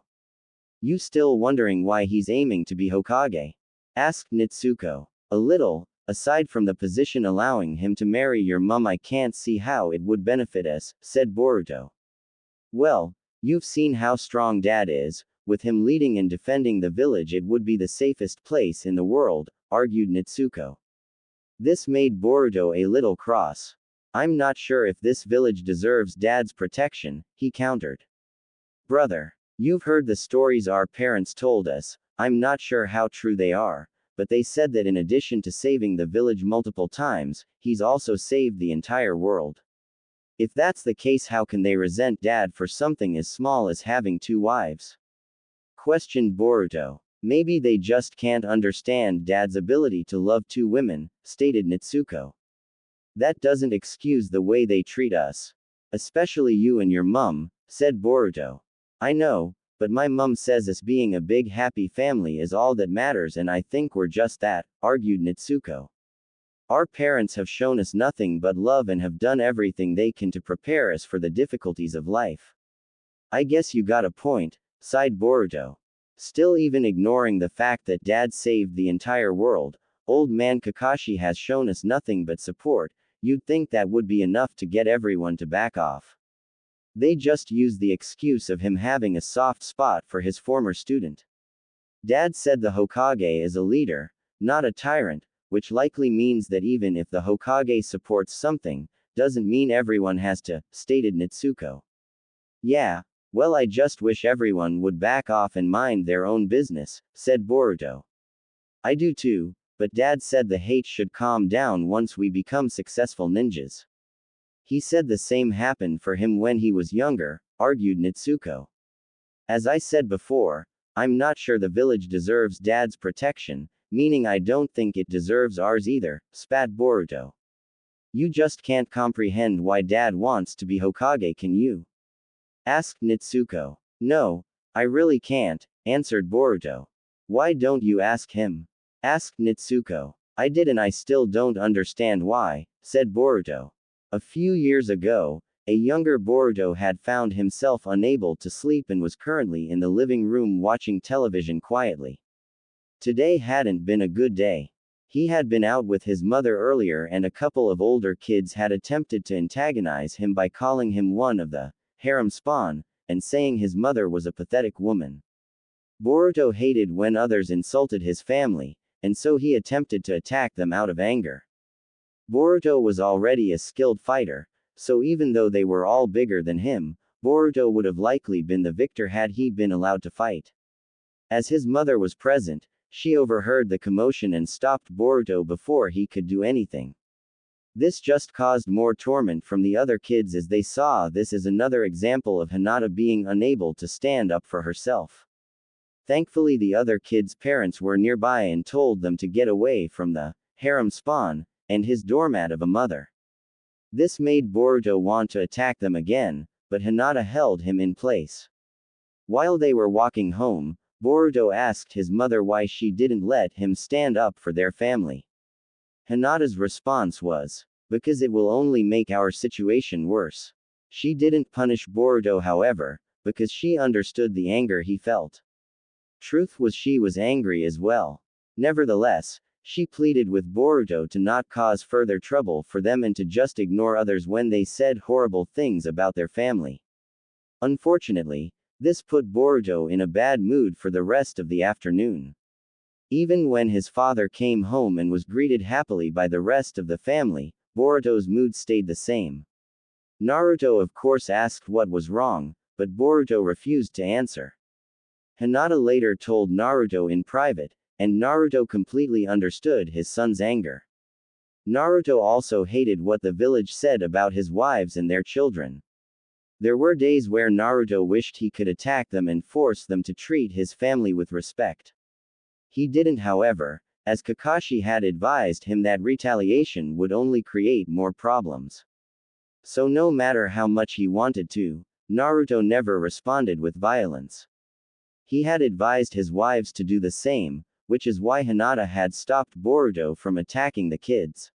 You still wondering why he's aiming to be Hokage? Asked Nitsuko. A little. Aside from the position allowing him to marry your mum, I can't see how it would benefit us, said Boruto. Well, you've seen how strong Dad is, with him leading and defending the village it would be the safest place in the world, argued Nitsuko. This made Boruto a little cross. I'm not sure if this village deserves Dad's protection, he countered. Brother, you've heard the stories our parents told us, I'm not sure how true they are, but they said that in addition to saving the village multiple times, he's also saved the entire world. If that's the case, how can they resent Dad for something as small as having 2 wives? Questioned Boruto. Maybe they just can't understand Dad's ability to love 2 women, stated Nitsuko. That doesn't excuse the way they treat us. Especially you and your mum, said Boruto. I know, but my mum says us being a big happy family is all that matters, and I think we're just that, argued Nitsuko. Our parents have shown us nothing but love and have done everything they can to prepare us for the difficulties of life. I guess you got a point, sighed Boruto. Still, even ignoring the fact that Dad saved the entire world, old man Kakashi has shown us nothing but support, you'd think that would be enough to get everyone to back off. They just use the excuse of him having a soft spot for his former student. Dad said the Hokage is a leader, not a tyrant, which likely means that even if the Hokage supports something, doesn't mean everyone has to, stated Nitsuko. Yeah, well, I just wish everyone would back off and mind their own business, said Boruto. I do too, but Dad said the hate should calm down once we become successful ninjas. He said the same happened for him when he was younger, argued Nitsuko. As I said before, I'm not sure the village deserves Dad's protection, meaning I don't think it deserves ours either, spat Boruto. You just can't comprehend why Dad wants to be Hokage, can you? Asked Nitsuko. No, I really can't, answered Boruto. Why don't you ask him? Asked Nitsuko. I did and I still don't understand why, said Boruto. A few years ago, a younger Boruto had found himself unable to sleep and was currently in the living room watching television quietly. Today hadn't been a good day. He had been out with his mother earlier and a couple of older kids had attempted to antagonize him by calling him one of the harem spawn, and saying his mother was a pathetic woman. Boruto hated when others insulted his family, and so he attempted to attack them out of anger. Boruto was already a skilled fighter, so even though they were all bigger than him, Boruto would have likely been the victor had he been allowed to fight. As his mother was present, she overheard the commotion and stopped Boruto before he could do anything. This just caused more torment from the other kids as they saw this as another example of Hinata being unable to stand up for herself. Thankfully, the other kids' parents were nearby and told them to get away from the harem spawn, and his doormat of a mother. This made Boruto want to attack them again, but Hinata held him in place. While they were walking home, Boruto asked his mother why she didn't let him stand up for their family. Hinata's response was, "Because it will only make our situation worse." She didn't punish Boruto, however, because she understood the anger he felt. Truth was, she was angry as well. Nevertheless, she pleaded with Boruto to not cause further trouble for them and to just ignore others when they said horrible things about their family. Unfortunately, this put Boruto in a bad mood for the rest of the afternoon. Even when his father came home and was greeted happily by the rest of the family, Boruto's mood stayed the same. Naruto of course asked what was wrong, but Boruto refused to answer. Hinata later told Naruto in private, and Naruto completely understood his son's anger. Naruto also hated what the village said about his wives and their children. There were days where Naruto wished he could attack them and force them to treat his family with respect. He didn't, however, as Kakashi had advised him that retaliation would only create more problems. So no matter how much he wanted to, Naruto never responded with violence. He had advised his wives to do the same, which is why Hinata had stopped Boruto from attacking the kids.